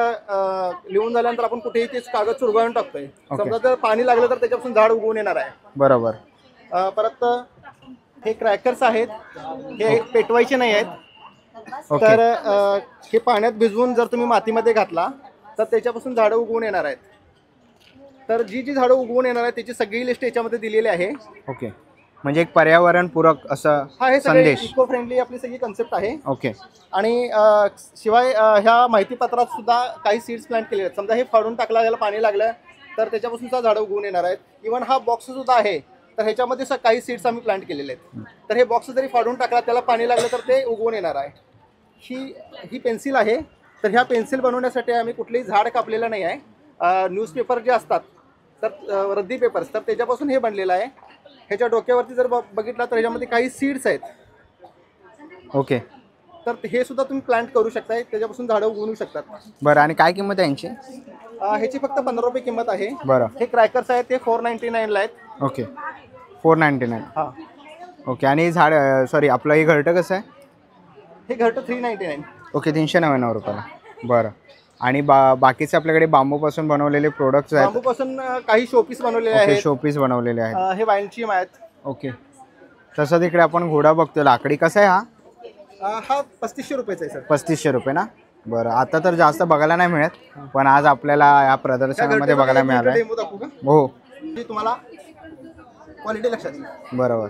Speaker 2: लिहून झाल्यानंतर आपण कुठेही तेच कागद चुरगळून टाकतोय. समजा जर पाणी लागलं तर त्याच्यापासून झाड उगवून येणार आहे.
Speaker 1: बरोबर.
Speaker 2: परत हे क्रॅकर्स आहेत. हे पेटवायचे नाही आहेत.
Speaker 1: ओके.
Speaker 2: तर हे पाण्यात भिजवून जर तुम्ही मातीमध्ये घातला तर त्याच्यापासून झाडं उगवून येणार आहेत. तर जी झाडं उगवून येणार आहेत त्याची सगळी लिस्ट याच्यामध्ये दिलेली आहे.
Speaker 1: ओके, म्हणजे एक पर्यावरणपूरक असं
Speaker 2: हा हे सगळे
Speaker 1: संदेश.
Speaker 2: इको फ्रेंडली आपली सगळी कन्सेप्ट आहे.
Speaker 1: ओके.
Speaker 2: आणि शिवाय ह्या माहितीपत्रात सुद्धा काही सीड्स प्लांट केले आहेत. समजा हे फाडून टाकला, याला पाणी लागलं तर त्याच्यापासून सुद्धा झाडं उगवून येणार आहेत. इव्हन हा बॉक्स सुद्धा आहे तर ह्याच्यामध्ये काही सीड्स आम्ही प्लांट केलेले आहेत. तर हे बॉक्स जरी फाडून टाकला, त्याला पाणी लागलं तर ते उगवून येणार आहे. ही पेन्सिल आहे. तर ह्या पेन्सिल बनवण्यासाठी आम्ही कुठलेही झाड कापलेलं नाही आहे. न्यूजपेपर जे असतात तर रद्दी पेपर्स, तर त्याच्यापासून हे बनलेलं आहे. ह्याच्या डोक्यावरती जर बघितला तर ह्याच्यामध्ये काही सीड्स आहेत.
Speaker 1: ओके.
Speaker 2: तर हे सुद्धा तुम्ही प्लांट करू शकताय, त्याच्यापासून झाडं उगवू शकतात.
Speaker 1: बरं, आणि काय किंमत आहे यांची?
Speaker 2: ह्याची फक्त 15 रुपये किंमत आहे.
Speaker 1: बरं.
Speaker 2: हे क्रॅकर्स आहेत ते 499 आहेत.
Speaker 1: ओके, 499.
Speaker 2: हां.
Speaker 1: ओके. आणि झाड सॉरी आपलं हे घरटं कसं आहे?
Speaker 2: हे घरटं 399.
Speaker 1: ओके, 399 रुपयाला. बरं. आणि बाकीचे आपल्याकडे बांबूपासून बनवलेले प्रोडक्ट्स आहेत.
Speaker 2: बांबूपासून काही शोपीस बनवलेले
Speaker 1: ओके,
Speaker 2: आहेत.
Speaker 1: शोपीस बनवलेले आहेत.
Speaker 2: हे वाईन चीम आहेत.
Speaker 1: ओके. तसं तिकडे आपण घोडा बघतो लाकडी. कसा आहे हा?
Speaker 2: हा 3500 रुपयाचा आहे सर.
Speaker 1: 3500 रुपये ना? बरं. आता तर जास्त बघायला नाही मिळत, पण आज आपल्याला या प्रदर्शनामध्ये बघायला मिळालं आहे.
Speaker 2: डेमो दाखवू का?
Speaker 1: हो,
Speaker 2: जी तुम्हाला क्वालिटी लक्षात येईल.
Speaker 1: बरोबर.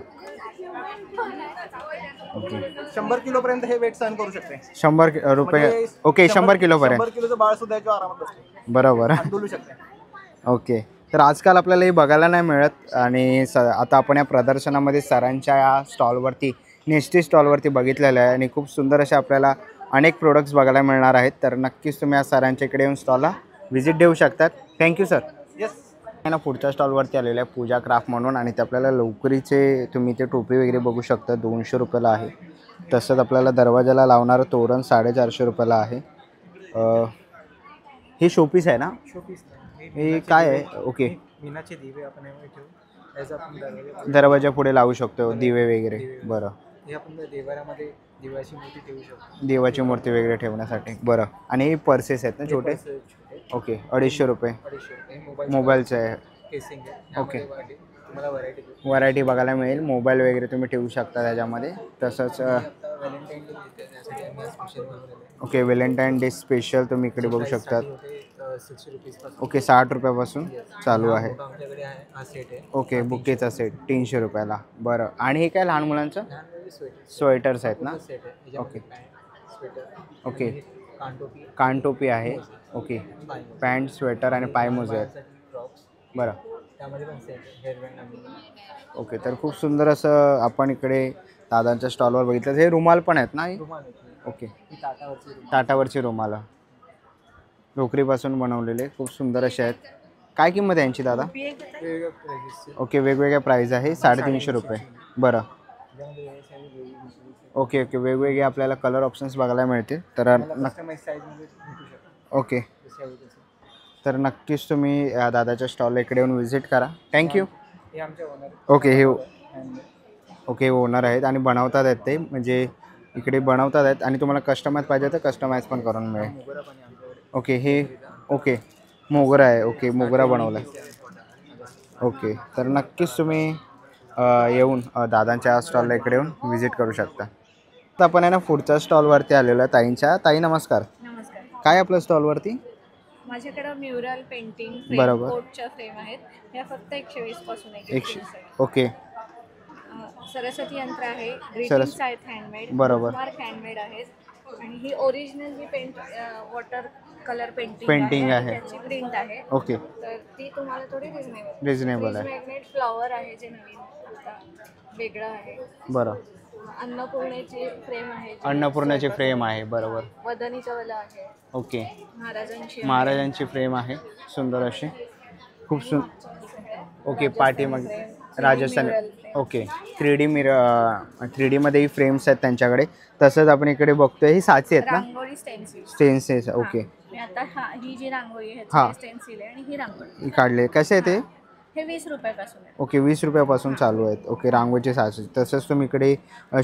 Speaker 1: ओके.
Speaker 2: 100 किलोपर्यंत हे वेट सहन करू शकते.
Speaker 1: 100 रुपये. ओके, 100 किलोपर्यंत.
Speaker 2: 100 किलोचं बाळ सुद्धा याच्यावर आरामात बसते.
Speaker 1: बरोबर.
Speaker 2: डोलू शकते.
Speaker 1: ओके. तर आजकाल आपल्याला हे बघायला नाही मिळत. आणि आता आपण या प्रदर्शनामध्ये सरांच्या या स्टॉलवरती, नेस्टी स्टॉलवरती बघितलेलं आहे आणि खूप सुंदर असे आपल्याला अनेक प्रोडक्ट्स बघायला मिळणार आहेत. तर नक्कीच तुम्ही या सरांच्या इकडे येऊन स्टॉलला व्हिजिट देऊ शकतात. Thank you sir.
Speaker 2: येस.
Speaker 1: ना पुढच्या स्टॉलवरती आलेलं आहे पूजा क्राफ्ट म्हणून, आणि ते आपल्याला लोकरीचे तुम्ही ते टोपी वगैरे बघू शकता. 200 रुपयाला आहे. तसंच आपल्याला दरवाजाला लावणारं तोरण 450 रुपयाला आहे. हे शोपीस आहे ना? हे काय आहे? ओके.
Speaker 10: मीनाचे दिवे आपण ठेवू,
Speaker 1: दरवाजा पुढे लावू शकतो दिवे वगैरे. बरं.
Speaker 10: हे आपण देवाऱ्यामध्ये देवाची मूर्ती ठेवू शकतो,
Speaker 1: देवाची मूर्ती वगैरे ठेवण्यासाठी. बरं. आणि हे पर्सेस आहेत ना छोटे? ओके, 250 रुपये. मोबाईलचं आहे.
Speaker 10: केसिंग आहे.
Speaker 1: ओके.
Speaker 10: तुम्हाला
Speaker 1: व्हरायटी बघायला मिळेल. मोबाईल वगैरे तुम्ही ठेवू शकता त्याच्यामध्ये. तसंच
Speaker 10: व्हॅलेंटाईन डे त्यासाठी आम्ही स्पेशल बनवलेलं आहे.
Speaker 1: ओके, व्हॅलेंटाईन डे स्पेशल तुम्ही इकडे बघू शकतात.
Speaker 10: 60 रुपीजपासून.
Speaker 1: ओके, 60 रुपयापासून चालू आहे.
Speaker 10: आमच्याकडे हा सेट आहे.
Speaker 1: ओके, बुकेचा सेट 300 रुपयाला. बरं. आणि हे काय लहान मुलांचं? स्वेटर्स आहेत ना?
Speaker 10: सेट आहे.
Speaker 1: ओके.
Speaker 10: स्वेटर.
Speaker 1: ओके.
Speaker 10: कानटोपी.
Speaker 1: कानटोपी आहे. ओके. पॅन्ट, स्वेटर आणि पायमोजे आहेत. बरं.
Speaker 10: त्यामध्ये पण सेट आहे. हेअरबँड आम्ही.
Speaker 1: ओके. तर खूप सुंदर असं आपण इकडे दादांच्या स्टॉलवर बघितलं. हे रुमाल पण आहेत ना? ओके. ताटावरची रुमालं लोकरीपासून बनवलेले खूप सुंदर असे आहेत. काय किंमत आहे यांची दादा? ओके, वेगवेगळ्या प्राईज आहे. 350 रुपये. बरं. ओके ओके, वेगवेगळे आपल्याला कलर ऑप्शन्स बघायला मिळतील. तर ओके, तर नक्कीच तुम्ही दादाच्या स्टॉलला इकडे येऊन व्हिजिट करा. थँक्यू. ओके, हे ओके ओनर आहेत आणि बनवतात आहेत ते, म्हणजे इकडे बनवतात आहेत आणि तुम्हाला कस्टमाइज पाहिजे तर कस्टमाइज पण करून मिळेल. ओके, हे ओके मोगरा आहे. ओके, मोगरा बनवला आहे. ओके, तर नक्कीच तुम्ही येऊन दादांच्या स्टॉलला इकडे येऊन व्हिजिट करू शकता. तर आपण आहे ना पुढच्या स्टॉलवरती आलेलो आहे ताईंच्या. ताई नमस्कार.
Speaker 11: नमस्कार.
Speaker 1: काय आपलं स्टॉलवरती?
Speaker 11: माझ्याकडं म्युरल पेंटिंग
Speaker 1: बरोबर.
Speaker 11: कोटच्या फ्रेम आहेत. ह्या फक्त 120 पासून आहे.
Speaker 1: 100. ओके.
Speaker 11: सरस्वती यंत्र आहे, ग्रीटिंग्स
Speaker 1: सरस
Speaker 11: आहेत हँडमेड,
Speaker 1: बरोबर.
Speaker 11: मार्क हँडमेड आहेत. आणि ही ओरिजिनल जी पेंट वॉटर कलर
Speaker 1: पेंटिंग आहे.
Speaker 11: त्याची प्रिंट आहे.
Speaker 1: ओके.
Speaker 11: तर ती तुम्हाला थोडी
Speaker 1: रिजनेबल आहे.
Speaker 11: मॅग्नेट फ्लॉवर आहे जे नवीन आता वेगळं आहे.
Speaker 1: बरं.
Speaker 11: अन्नपूर्णेची फ्रेम आहे.
Speaker 1: अन्नपूर्णाची फ्रेम आहे. बरोबर.
Speaker 11: वदनीच्या वाला आहे.
Speaker 1: ओके.
Speaker 11: महाराजांची
Speaker 1: फ्रेम आहे सुंदर अशी, खूप ओके. पाठीमाग राजस्थान. ओके. 3D मध्येही फ्रेम्स आहेत त्यांच्याकडे. तसंच आपण इकडे बघतोय ही साची आहेत ना,
Speaker 11: रांगोळी
Speaker 1: स्टेन्सिल्स. ओके.
Speaker 11: आता ही जी रांगोळी आहे
Speaker 1: हां.
Speaker 11: स्टेन्सिल आहे आणि ही रांगोळी
Speaker 1: काढले कसे आहे ते?
Speaker 11: हे 20 रुपयापासून आहे.
Speaker 1: ओके, 20 रुपयापासून चालू आहेत. ओके, रांगोळीचे साचे. तसंच तुम्ही इकडे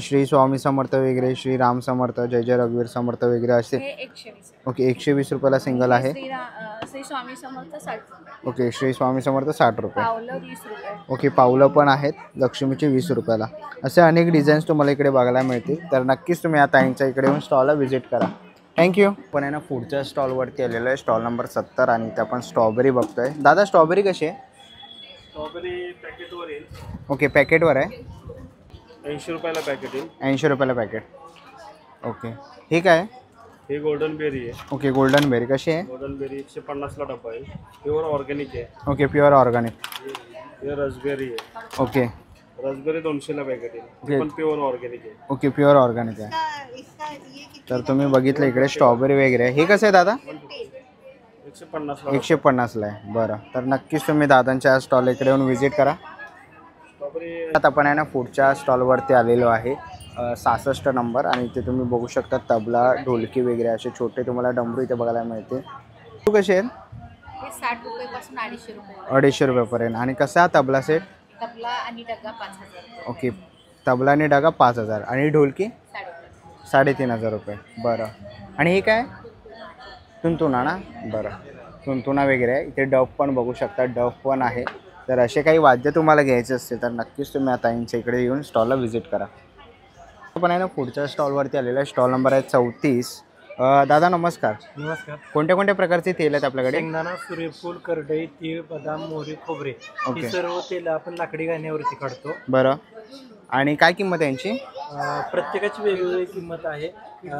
Speaker 1: श्री स्वामी समर्थ वगैरे, श्री राम समर्थ, जय जय रघुवीर समर्थ वगैरे असे.
Speaker 11: हे 120.
Speaker 1: ओके, 120 रुपयाला सिंगल आहे.
Speaker 11: श्री स्वामी समर्थ 60 रुपये.
Speaker 1: ओके, श्री स्वामी समर्थ 60 रुपये.
Speaker 11: पावलं 20 रुपये.
Speaker 1: ओके, पावलं पण आहेत लक्ष्मीचे 20 रुपयाला. असे अनेक डिझाईन्स तुम्हाला इकडे बघायला मिळतील. तर नक्कीच तुम्ही आता ताईंच्या इकडे येऊन स्टॉलला व्हिजिट करा. थँक्यू. पण आहे ना पुढच्या स्टॉलवरती आलेलो आहे, स्टॉल नंबर 70. आणि इथे आपण स्ट्रॉबेरी बघतोय. दादा स्ट्रॉबेरी कशी आहे?
Speaker 12: स्ट्रॉबेरी पॅकेटवर येईल.
Speaker 1: ओके, पॅकेटवर आहे.
Speaker 12: 80 रुपयाला पॅकेट येईल.
Speaker 1: 80 रुपयाला पॅकेट. ओके, हे काय?
Speaker 12: हे गोल्डन बेरी आहे.
Speaker 1: ओके, गोल्डन बेरी कशी आहे?
Speaker 12: गोल्डन बेरी 150ला डब्बा आहे. प्युअर ऑर्गॅनिक आहे.
Speaker 1: Okay, pure organic.
Speaker 12: हे रसबेरी आहे.
Speaker 1: ओके.
Speaker 12: रसबेरी 200ला पॅकेट येईल. हे पण प्युअर ऑर्गॅनिक आहे.
Speaker 1: ओके, प्युअर ऑर्गॅनिक आहे. तर तुम्ही बघितलं इकडे स्ट्रॉबेरी वगैरे. हे कसं आहे दादा? 150ला आहे. बरं, तर नक्कीच तुम्ही दादांच्या स्टॉल इकडे येऊन व्हिजिट करा. आता आपण आहे ना पुढच्या स्टॉलवरती आलेलो आहे, 66 नंबर. आणि इथे तुम्ही बघू शकता तबला, ढोलकी वगैरे असे छोटे तुम्हाला डमरू इथे बघायला मिळते. तू कसे आहेत?
Speaker 7: 60 रुपयापासून 250 रुपये.
Speaker 1: 250 रुपयापर्यंत. आणि कसा तबला सेट?
Speaker 7: तबला आणि डगा 5000.
Speaker 1: ओके, तबला आणि डगा 5000. आणि ढोलकी 3500 रुपये. बरं. आणि हे काय? तुंतुना ना. बरं, तुंतुना वगैरे आहे. इथे डफ पण बघू शकता, डफ पण आहे. तर असे काही वाद्य तुम्हाला घ्यायचे असतील तर नक्कीच तुम्ही आता यांच्या इकडे येऊन स्टॉलला व्हिजिट करा. आपण आहे ना पुढच्या स्टॉलवरती आलेला आहे, स्टॉल नंबर आहे 34. दादा नमस्कार.
Speaker 13: नमस्कार.
Speaker 1: कोणत्या कोणत्या प्रकारचे तेल आहेत आपल्याकडे?
Speaker 13: शेंगदाणा, सूर्यफूल, करडई, तीळ, बदाम, मोहरी, खोबरे. ही सर्व तेल आपण लाकडी घाण्यावरती काढतो.
Speaker 1: बरं. आणि काय किंमत आहे यांची?
Speaker 13: प्रत्येकाची वेगवेगळी किंमत आहे.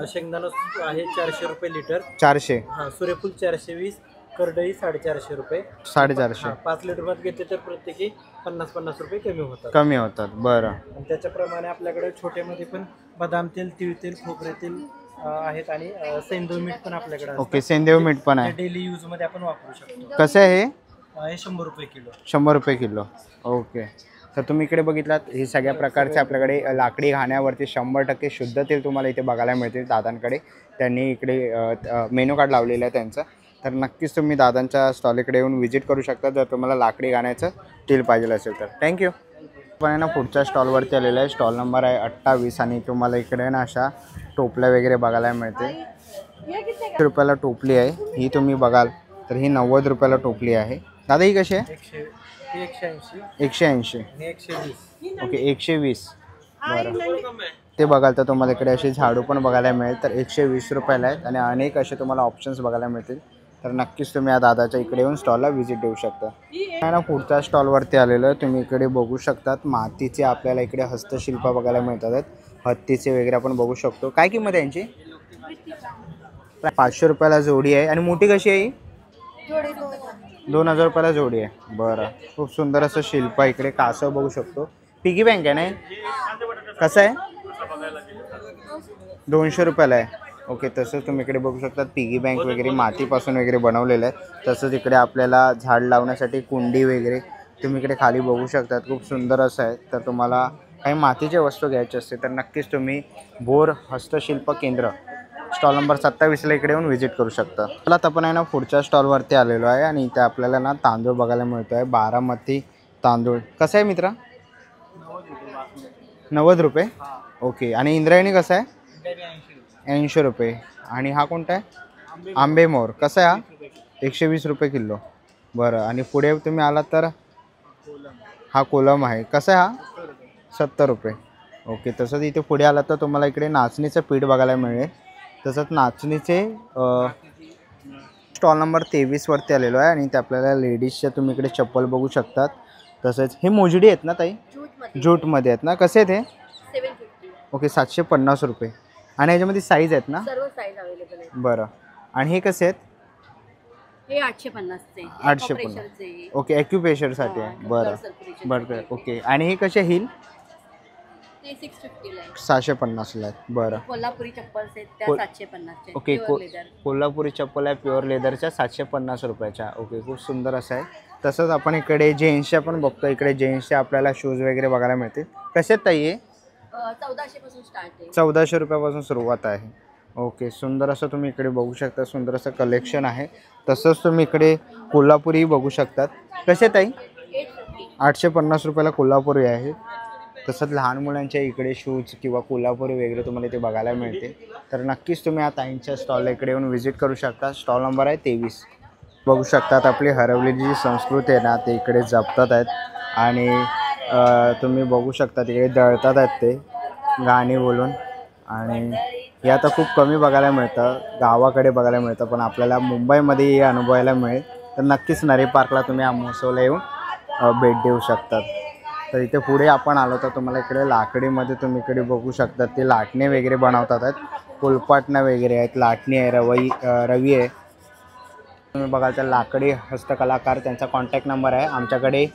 Speaker 13: शेंगदाणा आहे 400 रुपये लिटर.
Speaker 1: 400.
Speaker 13: हां, सूर्यफूल 420, करडई 450 रुपये.
Speaker 1: 450.
Speaker 13: 5 लिटर मध्ये घेतले तर प्रत्येकी 50-50 रुपये
Speaker 1: कमी होतात. बरं.
Speaker 13: आणि त्याच्याप्रमाणे आपल्याकडे छोट्यामध्ये पण बदाम तेल, तीळ तेल, खोबरे तेल आहेत. आणि सेंधव मीठ पण आपल्याकडे.
Speaker 1: ओके, सेंधव मीठ पण आहे.
Speaker 13: डेली यूज मध्ये आपण वापरू शकतो.
Speaker 1: कसं आहे
Speaker 13: हे? 100 रुपये किलो.
Speaker 1: 100 रुपये किलो. ओके. तर तुम्ही इकडे बघितलात हे सगळ्या प्रकारचे आपल्याकडे लाकडी घाण्यावरती 100% शुद्ध तेल तुम्हाला इथे बघायला मिळतील दादांकडे. त्यांनी इकडे मेनू कार्ड लावलेलं आहे त्यांचं. तर नक्कीच तुम्ही दादांच्या स्टॉल इकडे येऊन व्हिजिट करू शकता जर तुम्हाला लाकडी घाण्याचं तेल पाहिजे असेल तर. थँक्यू. पण ना पुढच्या स्टॉलवरती आलेलं आहे, स्टॉल नंबर आहे 28. आणि तुम्हाला इकडे ना अशा टोपल्या वगैरे बघायला मिळते. 100 रुपयाला टोपली आहे ही. तुम्ही बघाल तर ही 90 रुपयाला टोपली आहे. दादा ही कशी आहे? 180. ओके, 120. बरं. ते बघाल तर तुम्हाला इकडे असे झाडू पण बघायला मिळेल. तर 120 रुपयाला आहेत. आणि अनेक असे तुम्हाला ऑप्शन्स बघायला मिळतील. तर नक्कीच तुम्ही या दादाच्या इकडे येऊन स्टॉलला व्हिजिट देऊ शकता. ना पुढच्या स्टॉलवरती आलेलं आहे, तुम्ही इकडे बघू शकतात मातीचे आपल्याला इकडे हस्तशिल्प बघायला मिळतात आहेत. हत्तीचे वगैरे आपण बघू शकतो. काय किंमत आहे यांची? 500 रुपयाला जोडी आहे. आणि मोठी कशी आहे ही? 2000 रुपयाला जोडी आहे. बरं, खूप सुंदर असं शिल्प इकडे. कासव बघू शकतो. पिगी बँक आहे ना? कसं आहे? 200 रुपयाला आहे. ओके, तसंच तुम्ही इकडे बघू शकता पिगी बँक वगैरे मातीपासून वगैरे बनवलेलं आहे. तसंच इकडे आपल्याला झाड लावण्यासाठी कुंडी वगैरे तुम्ही इकडे खाली बघू शकतात. खूप सुंदर असं आहे. तर तुम्हाला काही मातीच्या वस्तू घ्यायचे असते तर नक्कीच तुम्ही भोर हस्तशिल्प केंद्र स्टॉल नंबर 27ला इकडे येऊन व्हिजिट करू शकता. मला आता आपण आहे ना पुढच्या स्टॉलवरती आलेलो आहे. आणि इथे आपल्याला ना तांदूळ बघायला मिळतो आहे, बारामती तांदूळ. कसं आहे मित्रा? 90 रुपये. ओके. आणि इंद्रायणी कसं आहे? 80 रुपये. आणि हा कोणता आहे? आंबेमोर. कसा आहे हा? 120 रुपये किलो. बरं. आणि पुढे तुम्ही आलात तर हा कोलम आहे. कसं आहे हा? 70 रुपये. ओके. तसंच इथे पुढे आला तर तुम्हाला इकडे नाचणीचं पीठ बघायला मिळेल. तसंच नाचणीचे स्टॉल नंबर 23 वरती आलेलो आहे आणि ते आपल्याला लेडीजच्या तुम्ही इकडे चप्पल बघू शकतात. तसेच हे मोजडी आहेत ना ताई? जूटमध्ये आहेत ना? कसे आहेत हे?
Speaker 6: 750.
Speaker 1: ओके 750 रुपये. आणि ह्याच्यामध्ये साईज आहेत ना?
Speaker 6: सर्व साईज अवेलेबल आहे.
Speaker 1: बरं. आणि हे कसे आहेत?
Speaker 6: हे 850 चे.
Speaker 1: 850. ओके ॲक्युप्रेशरसाठी आहे. बरं बरं. ओके. आणि हे कसे हिल?
Speaker 6: ते 650 ला आहे.
Speaker 1: 650 ला आहेत. बरं.
Speaker 6: कोल्हापुरी चप्पल आहेत त्या 750 चे.
Speaker 1: ओके. कोल्हापुरी चप्पल आहे प्युअर लेदरच्या 750 रुपयाच्या. ओके. खूप सुंदर असं आहे. तसंच आपण इकडे जेंट्सच्या पण बघतो. इकडे जेंट्सचे आपल्याला शूज वगैरे बघायला मिळतील. कसे आहेत ताई हे?
Speaker 6: 1400 पासून स्टार्ट आहे.
Speaker 1: 1400 रुपयापासून सुरुवात आहे. ओके. सुंदर असं तुम्ही इकडे बघू शकता. सुंदर असं कलेक्शन आहे. तसंच तुम्ही इकडे कोल्हापुरी बघू शकतात. कसे ताई? 850 रुपयाला कोल्हापुरी आहे. तसंच लहान मुलांच्या इकडे शूज किंवा कोल्हापुरी वगैरे तुम्हाला इथे बघायला मिळते. तर नक्कीच तुम्ही या ताईंच्या स्टॉलला इकडे येऊन व्हिजिट करू शकता. स्टॉल नंबर आहे 23. बघू शकतात आपली हरवलेली जी संस्कृती आहे ना ते इकडे जपतात आहेत. आणि तुम्ही बघू शकता तिकडे दळतात आहेत ते गाणी बोलून. आणि हे आता खूप कमी बघायला मिळतं, गावाकडे बघायला मिळतं, पण आपल्याला मुंबईमध्ये हे अनुभवायला मिळेल. तर नक्कीच नरी पार्कला तुम्ही या महोत्सवाला येऊन भेट देऊ शकतात. तर इथे पुढे आपण आलो तर तुम्हाला इकडे लाकडीमध्ये तुम्ही इकडे बघू शकता ते लाटणे वगैरे बनवतात आहेत. फुलपाटणं वगैरे आहेत. लाटणी आहे, रवी आहे. तुम्ही बघाल तर लाकडी हस्तकलाकार त्यांचा कॉन्टॅक्ट नंबर आहे. आमच्याकडे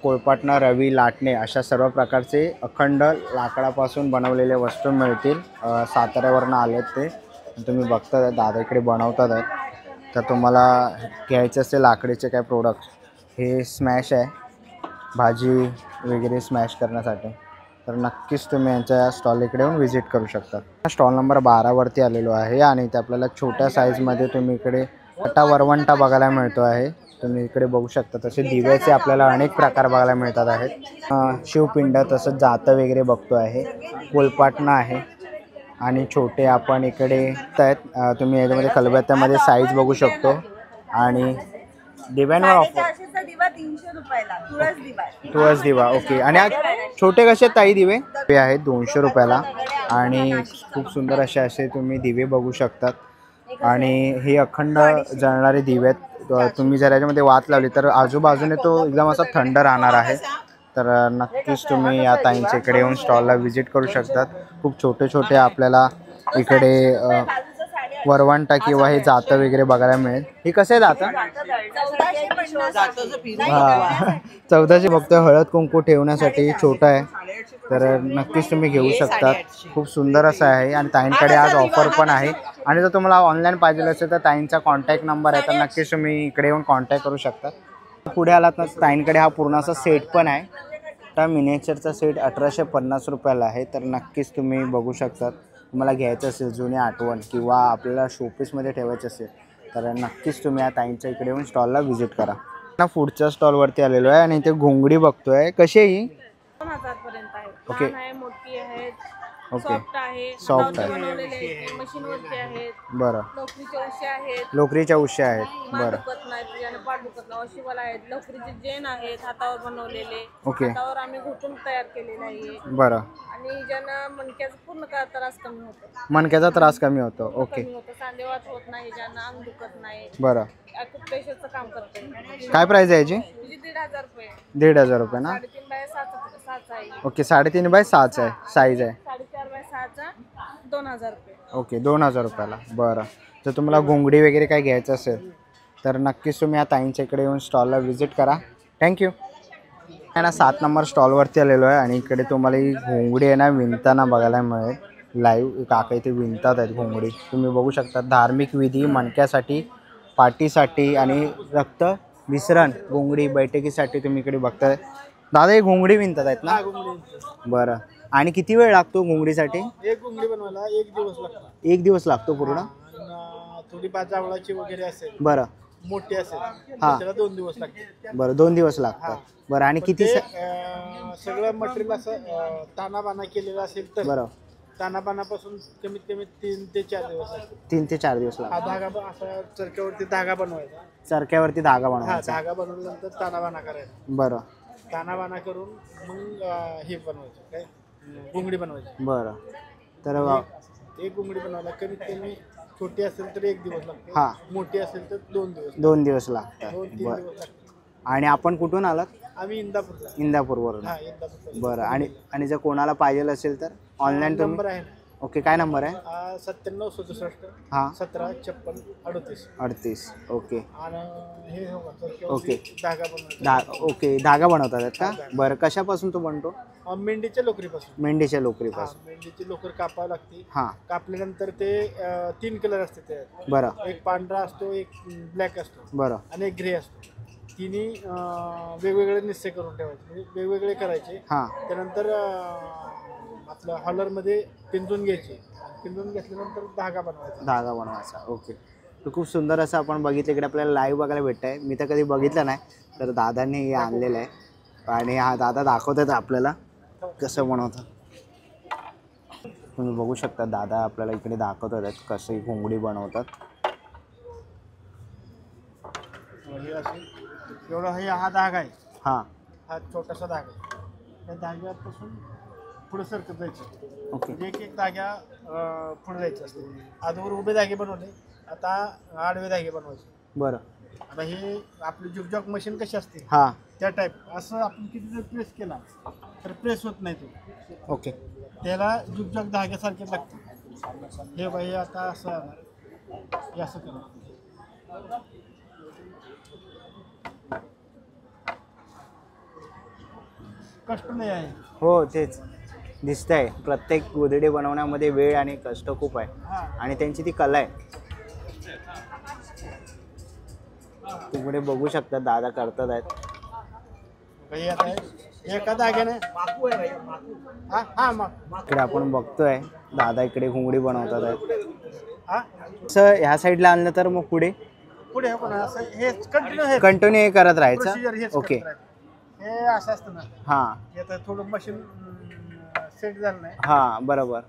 Speaker 1: कोळपाटणं, रवी, लाटणे अशा सर्व प्रकारचे अखंड लाकडापासून बनवलेले वस्तू मिळतील. साताऱ्यावरनं आलेत ते. तुम्ही बघता दादा इकडे बनवतात आहेत. तर तुम्हाला घ्यायचे असेल लाकडीचे काय प्रोडक्ट, हे स्मॅश आहे भाजी वगैरे स्मॅश करण्यासाठी. तर नक्कीच तुम्ही यांच्या स्टॉल इकडे येऊन व्हिजिट करू शकता. स्टॉल नंबर 12 वरती आलेलो आहे आणि ते आपल्याला छोट्या साईजमध्ये तुम्ही इकडे कटा वरवंटा बघायला मिळतो आहे. तुम्ही इकडे बघू शकता. तसे दिव्याचे आपल्याला अनेक प्रकार बघायला मिळतात आहेत. शिवपिंड तसंच जातं वगैरे बघतो आहे. फुलपाटणं आहे आणि छोटे आपण इकडे आहेत. तुम्ही याच्यामध्ये खलबत्त्यामध्ये साईज बघू शकतो. आणि दिव्यांवर ऑफर
Speaker 5: दिवा 300 रुपयाला
Speaker 1: तुळस दिवा. ओके. आणि छोटे कसे ताई दिवे? ते आहेत 200 रुपयाला. आणि खूप सुंदर असे तुम्ही दिवे बघू शकतात. आणि हे अखंड जळणारे दिवे आहेत. तुम्ही जर याच्यामध्ये वात लावली तर आजूबाजूने तो एकदम असा थंड राहणार आहे. तर नक्कीच तुम्ही या ताईंच्या इकडे येऊन स्टॉलला व्हिजिट करू शकतात. खूप छोटे छोटे आपल्याला इकडे वरवंटा किंवा हे जातं वगैरे बघायला मिळेल. हे कसे जातं? 1400 फक्त हळद कुंकू ठेवण्यासाठी छोटं आहे. तर नक्कीच तुम्ही घेऊ शकतात. खूप सुंदर असं आहे. आणि ताईंकडे आज ऑफर पण आहे. आणि जर तुम्हाला ऑनलाईन पाहिजे असेल तर ताईंचा कॉन्टॅक्ट नंबर आहे. तर नक्कीच तुम्ही इकडे येऊन कॉन्टॅक्ट करू शकता. पुढे आलात ना ताईंकडे हा पूर्ण असा सेट पण आहे. तर मिनिएचरचा सेट 1850 रुपयाला आहे. तर नक्कीच तुम्ही बघू शकतात. तुम्हाला घ्यायचं असेल जुनी आठवण किंवा आपल्याला शोपीसमध्ये ठेवायचं असेल तर नक्कीच तुम्ही या ताईंच्या इकडे येऊन स्टॉलला व्हिजिट करा. ना पुढच्या स्टॉलवरती आलेलो आहे आणि इथे घोंगडी बघतोय. कशी आहे ही?
Speaker 11: 2000 पर्यंत आहे.
Speaker 1: ओके.
Speaker 11: लहान आहे, मोठी आहे,
Speaker 1: ओके.
Speaker 11: सॉफ्ट आहे,
Speaker 1: सॉफ्ट आहे.
Speaker 11: बनवलेले आहेत, मशीनवरचे आहेत.
Speaker 1: बरं.
Speaker 11: लोकरीचे उशी आहेत.
Speaker 1: लोकरीच्या उश्या आहेत. बरं.
Speaker 11: दुखत नाही तुझ्याने पाठ दुखत नाही अशीवाला आहेत. लोकरीचे जेन आहेत हातावर बनवलेले.
Speaker 1: ओके.
Speaker 11: हातावर आम्ही घुटून तयार केलेले आहे.
Speaker 1: बरं.
Speaker 11: आणि ज्यांना मणक्याचा पूर्ण का त्रास कमी होतो.
Speaker 1: मणक्याचा त्रास कमी होतो. ओके.
Speaker 11: कमी होतो. सांधेवात होत नाही, ज्यांना अंग दुखत नाही.
Speaker 1: बरं.
Speaker 11: ॲक्युप्रेशरचं काम करतो.
Speaker 1: काय प्राइस आहे याची?
Speaker 11: 1,500 रुपये.
Speaker 1: 1,500 रुपये ना?
Speaker 11: 3.5 बाय 7 आहे.
Speaker 1: ओके. 3.5 बाय 6 आहे साईज आहे.
Speaker 11: 4.5 बाय 6 2000 रुपये.
Speaker 1: ओके. 2000 रुपयाला. बरं. जर तुम्हाला घोंगडी वगैरे काय घ्यायचं असेल तर नक्कीच तुम्ही या ताईंच्या इकडे येऊन स्टॉलला व्हिजिट करा. थँक्यू. ना 7 नंबर स्टॉलवरती आलेलो आहे आणि इकडे तुम्हाला ही घोंगडी आहे ना विणताना बघायला मिळेल. लाईव्ह काका इथे विणतात आहेत घोंगडी. तुम्ही बघू शकता. धार्मिक विधी, मणक्यासाठी, पाठीसाठी आणि रक्त विसरण घोंगडी बैठकीसाठी तुम्ही इकडे बघताय. दादा हे घोंगडी विणतात आहेत ना? बरं. आणि किती वेळ लागतो घोंगडीसाठी?
Speaker 13: एक घोंगडी बनवायला 1 दिवस लागतो.
Speaker 1: 1 दिवस लागतो पूर्ण?
Speaker 13: थोडी जावळाची वगैरे असेल,
Speaker 1: बरं,
Speaker 13: मोठी असेल
Speaker 1: हां,
Speaker 13: त्याला 2 दिवस लागतात.
Speaker 1: बरं 2 दिवस लागतात. बरं. आणि किती
Speaker 13: सगळं मटेरियल असं तानाबाना केलेलं असेल तर
Speaker 1: बरं
Speaker 13: तानापानापासून कमीत कमी 3 ते 4 दिवस लागतात.
Speaker 1: 3 ते 4 दिवस
Speaker 13: हा
Speaker 1: लागतात.
Speaker 13: धागा असा चरख्यावरती धागा बनवायचा.
Speaker 1: चरख्यावरती धागा
Speaker 13: हा
Speaker 1: बनवायचा.
Speaker 13: धागा बनवल्यानंतर तानाबाना करायचा.
Speaker 1: बरं
Speaker 13: तानाबाना करून मग हे बनवायचं काय घुंगडी बनवायची.
Speaker 1: बरं. तर
Speaker 13: एक घुंगडी बनवायला कमीत कमी छोटी असेल तर 1 दिवस लागतो.
Speaker 1: हा.
Speaker 13: मोठी असेल तर 2 दिवस.
Speaker 1: 2 दिवस लागतात.
Speaker 13: 2-3
Speaker 1: बरं.
Speaker 13: दिवस लागतात.
Speaker 1: आणि आपण कुठून आलात?
Speaker 13: आम्ही इंदापूरला.
Speaker 1: इंदापूरवरून.
Speaker 13: हा इंदापूर.
Speaker 1: बरं. आणि जर कोणाला पाहिजे असेल तर ऑनलाईन
Speaker 13: नंबर आहे ना.
Speaker 1: ओके, काय नंबर आहे?
Speaker 13: 97 67
Speaker 1: हां
Speaker 13: 17 56 38.
Speaker 1: 38. ओके
Speaker 13: आणि हे
Speaker 1: ओके.
Speaker 13: धागा बनवतो.
Speaker 1: ओके, धागा बनवतात का? बरं. कशापासून तो बनतो?
Speaker 13: मेंढीच्या लोकरीपासून.
Speaker 1: मेंढीच्या लोकरीपासून.
Speaker 13: मेंढीची लोकर कापावं लागते.
Speaker 1: हां.
Speaker 13: कापल्यानंतर ते 3 कलर असते त्यात.
Speaker 1: बरं.
Speaker 13: एक पांढरा असतो, एक ब्लॅक असतो.
Speaker 1: बरं.
Speaker 13: आणि एक ग्रे असतो. तिन्ही वेगवेगळे निस्से करून ठेवायचे, म्हणजे वेगवेगळे करायचे.
Speaker 1: हां.
Speaker 13: त्यानंतर आपलं हॉलरमध्ये पिंजून घ्यायचे. पिंजून घेतल्यानंतर धागा बनवायचा.
Speaker 1: ओके. तर खूप सुंदर असं आपण बघितलं. इकडे आपल्याला लाईव्ह बघायला भेटतं आहे. मी तर कधी बघितलं नाही, तर दादांनी हे आणलेलं आहे आणि हा दादा दाखवतात आपल्याला कसं बनवतं. तुम्ही बघू शकता दादा आपल्याला इकडे दाखवतात आहेत कशी घुंगडी बनवतात.
Speaker 13: एवढा हा धागा आहे.
Speaker 1: हां.
Speaker 13: हा छोटासा धागा आहे. त्या धाग्यापासून पुढे सरकत जायचं.
Speaker 1: ओके.
Speaker 13: एक धाग्या पुढे जायचं असते. आजवर उभे धागे बनवले, आता आडवे धागे बनवायचे.
Speaker 1: बरं.
Speaker 13: आता हे आपली जुगजॉग मशीन कशी असते
Speaker 1: हां
Speaker 13: त्या टाईप. असं आपण किती जर प्रेस केला तर प्रेस होत नाही तो.
Speaker 1: ओके.
Speaker 13: त्याला जुगजॉग धाग्यासारखे लागते. हे बाई आता असं हे असं करा. कष्ट नाही आहे.
Speaker 1: हो तेच दिसतंय. प्रत्येक गोधडी बनवण्यामध्ये वेळ आणि कष्ट खूप आहे आणि त्यांची ती कला आहे. तुम्ही बघू शकता दादा करतात आहेत.
Speaker 13: एका धाग्याने
Speaker 1: इकडे आपण बघतोय दादा इकडे घुंगडी बनवतात आहेत. सर ह्या साईडला आणलं तर मग पुढे कंटिन्यू हे करत राहायचं. ओके.
Speaker 13: हे असं असतं ना.
Speaker 1: हां.
Speaker 13: हे थोडं मशीन सेट झालं नाही.
Speaker 1: हां बरोबर.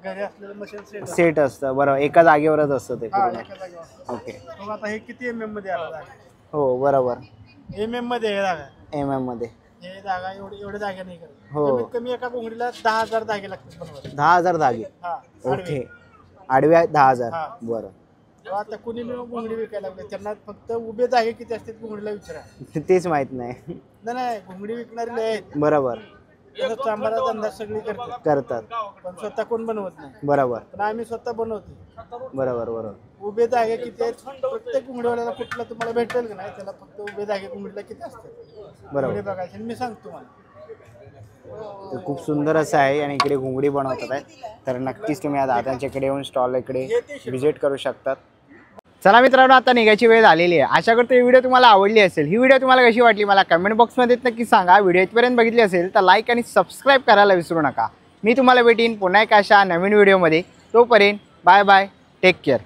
Speaker 13: घरी असलेलं मशीन
Speaker 1: सेट असतं. बरोबर. एका जागेवरच असतं ते. ओके.
Speaker 13: आता हे किती MM मध्ये आला?
Speaker 1: हो बरोबर.
Speaker 13: MM मध्ये हे धागा.
Speaker 1: MM मध्ये
Speaker 13: हे धागा एवढे धागे नाही करत.
Speaker 1: हो.
Speaker 13: कमीत कमी एका घुंगडीला 10,000 धागे लागतात बनवायला.
Speaker 1: 10,000 धागे. ओके. आडव्या 10,000. बरं.
Speaker 13: आता कुणी घुंगडी विकायला लागले त्यांना फक्त उभे धागे किती असतात घुंगडीला विचारा.
Speaker 1: तेच माहित नाही.
Speaker 13: नाही घुंगडी विकणारे आहेत.
Speaker 1: बरोबर.
Speaker 13: चांभारा धंदा सगळी
Speaker 1: करतात
Speaker 13: पण स्वतः कोण बनवत नाही.
Speaker 1: बरोबर.
Speaker 13: पण आम्ही स्वतः बनवतो.
Speaker 1: बरोबर बरोबर.
Speaker 13: उभे धागे किती आहेत प्रत्येक घुंगडीवाल्याला कुठला तुम्हाला भेटेल का नाही त्याला फक्त उभे धागे घुंगडीला किती असतात
Speaker 1: बरोबर
Speaker 13: बघायचे मी सांगतो तुम्हाला.
Speaker 1: खूप सुंदर असं आहे आणि इकडे घुंगडी बनवतात आहे. तर नक्कीच तुम्ही या दादांच्याकडे येऊन स्टॉल इकडे व्हिजिट करू शकतात. चला मित्रांनो आता निघायची वेळ झालेली आहे. आशा करतो ही व्हिडिओ तुम्हाला आवडली असेल. ही व्हिडिओ तुम्हाला कशी वाटली मला कमेंट बॉक्समध्ये नक्की सांगा. व्हिडिओ इथपर्यंत बघितली असेल तर लाईक आणि सबस्क्राईब करायला विसरू नका. मी तुम्हाला भेटीन पुन्हा एक अशा नवीन व्हिडिओमध्ये. तोपर्यंत बाय बाय. Take care.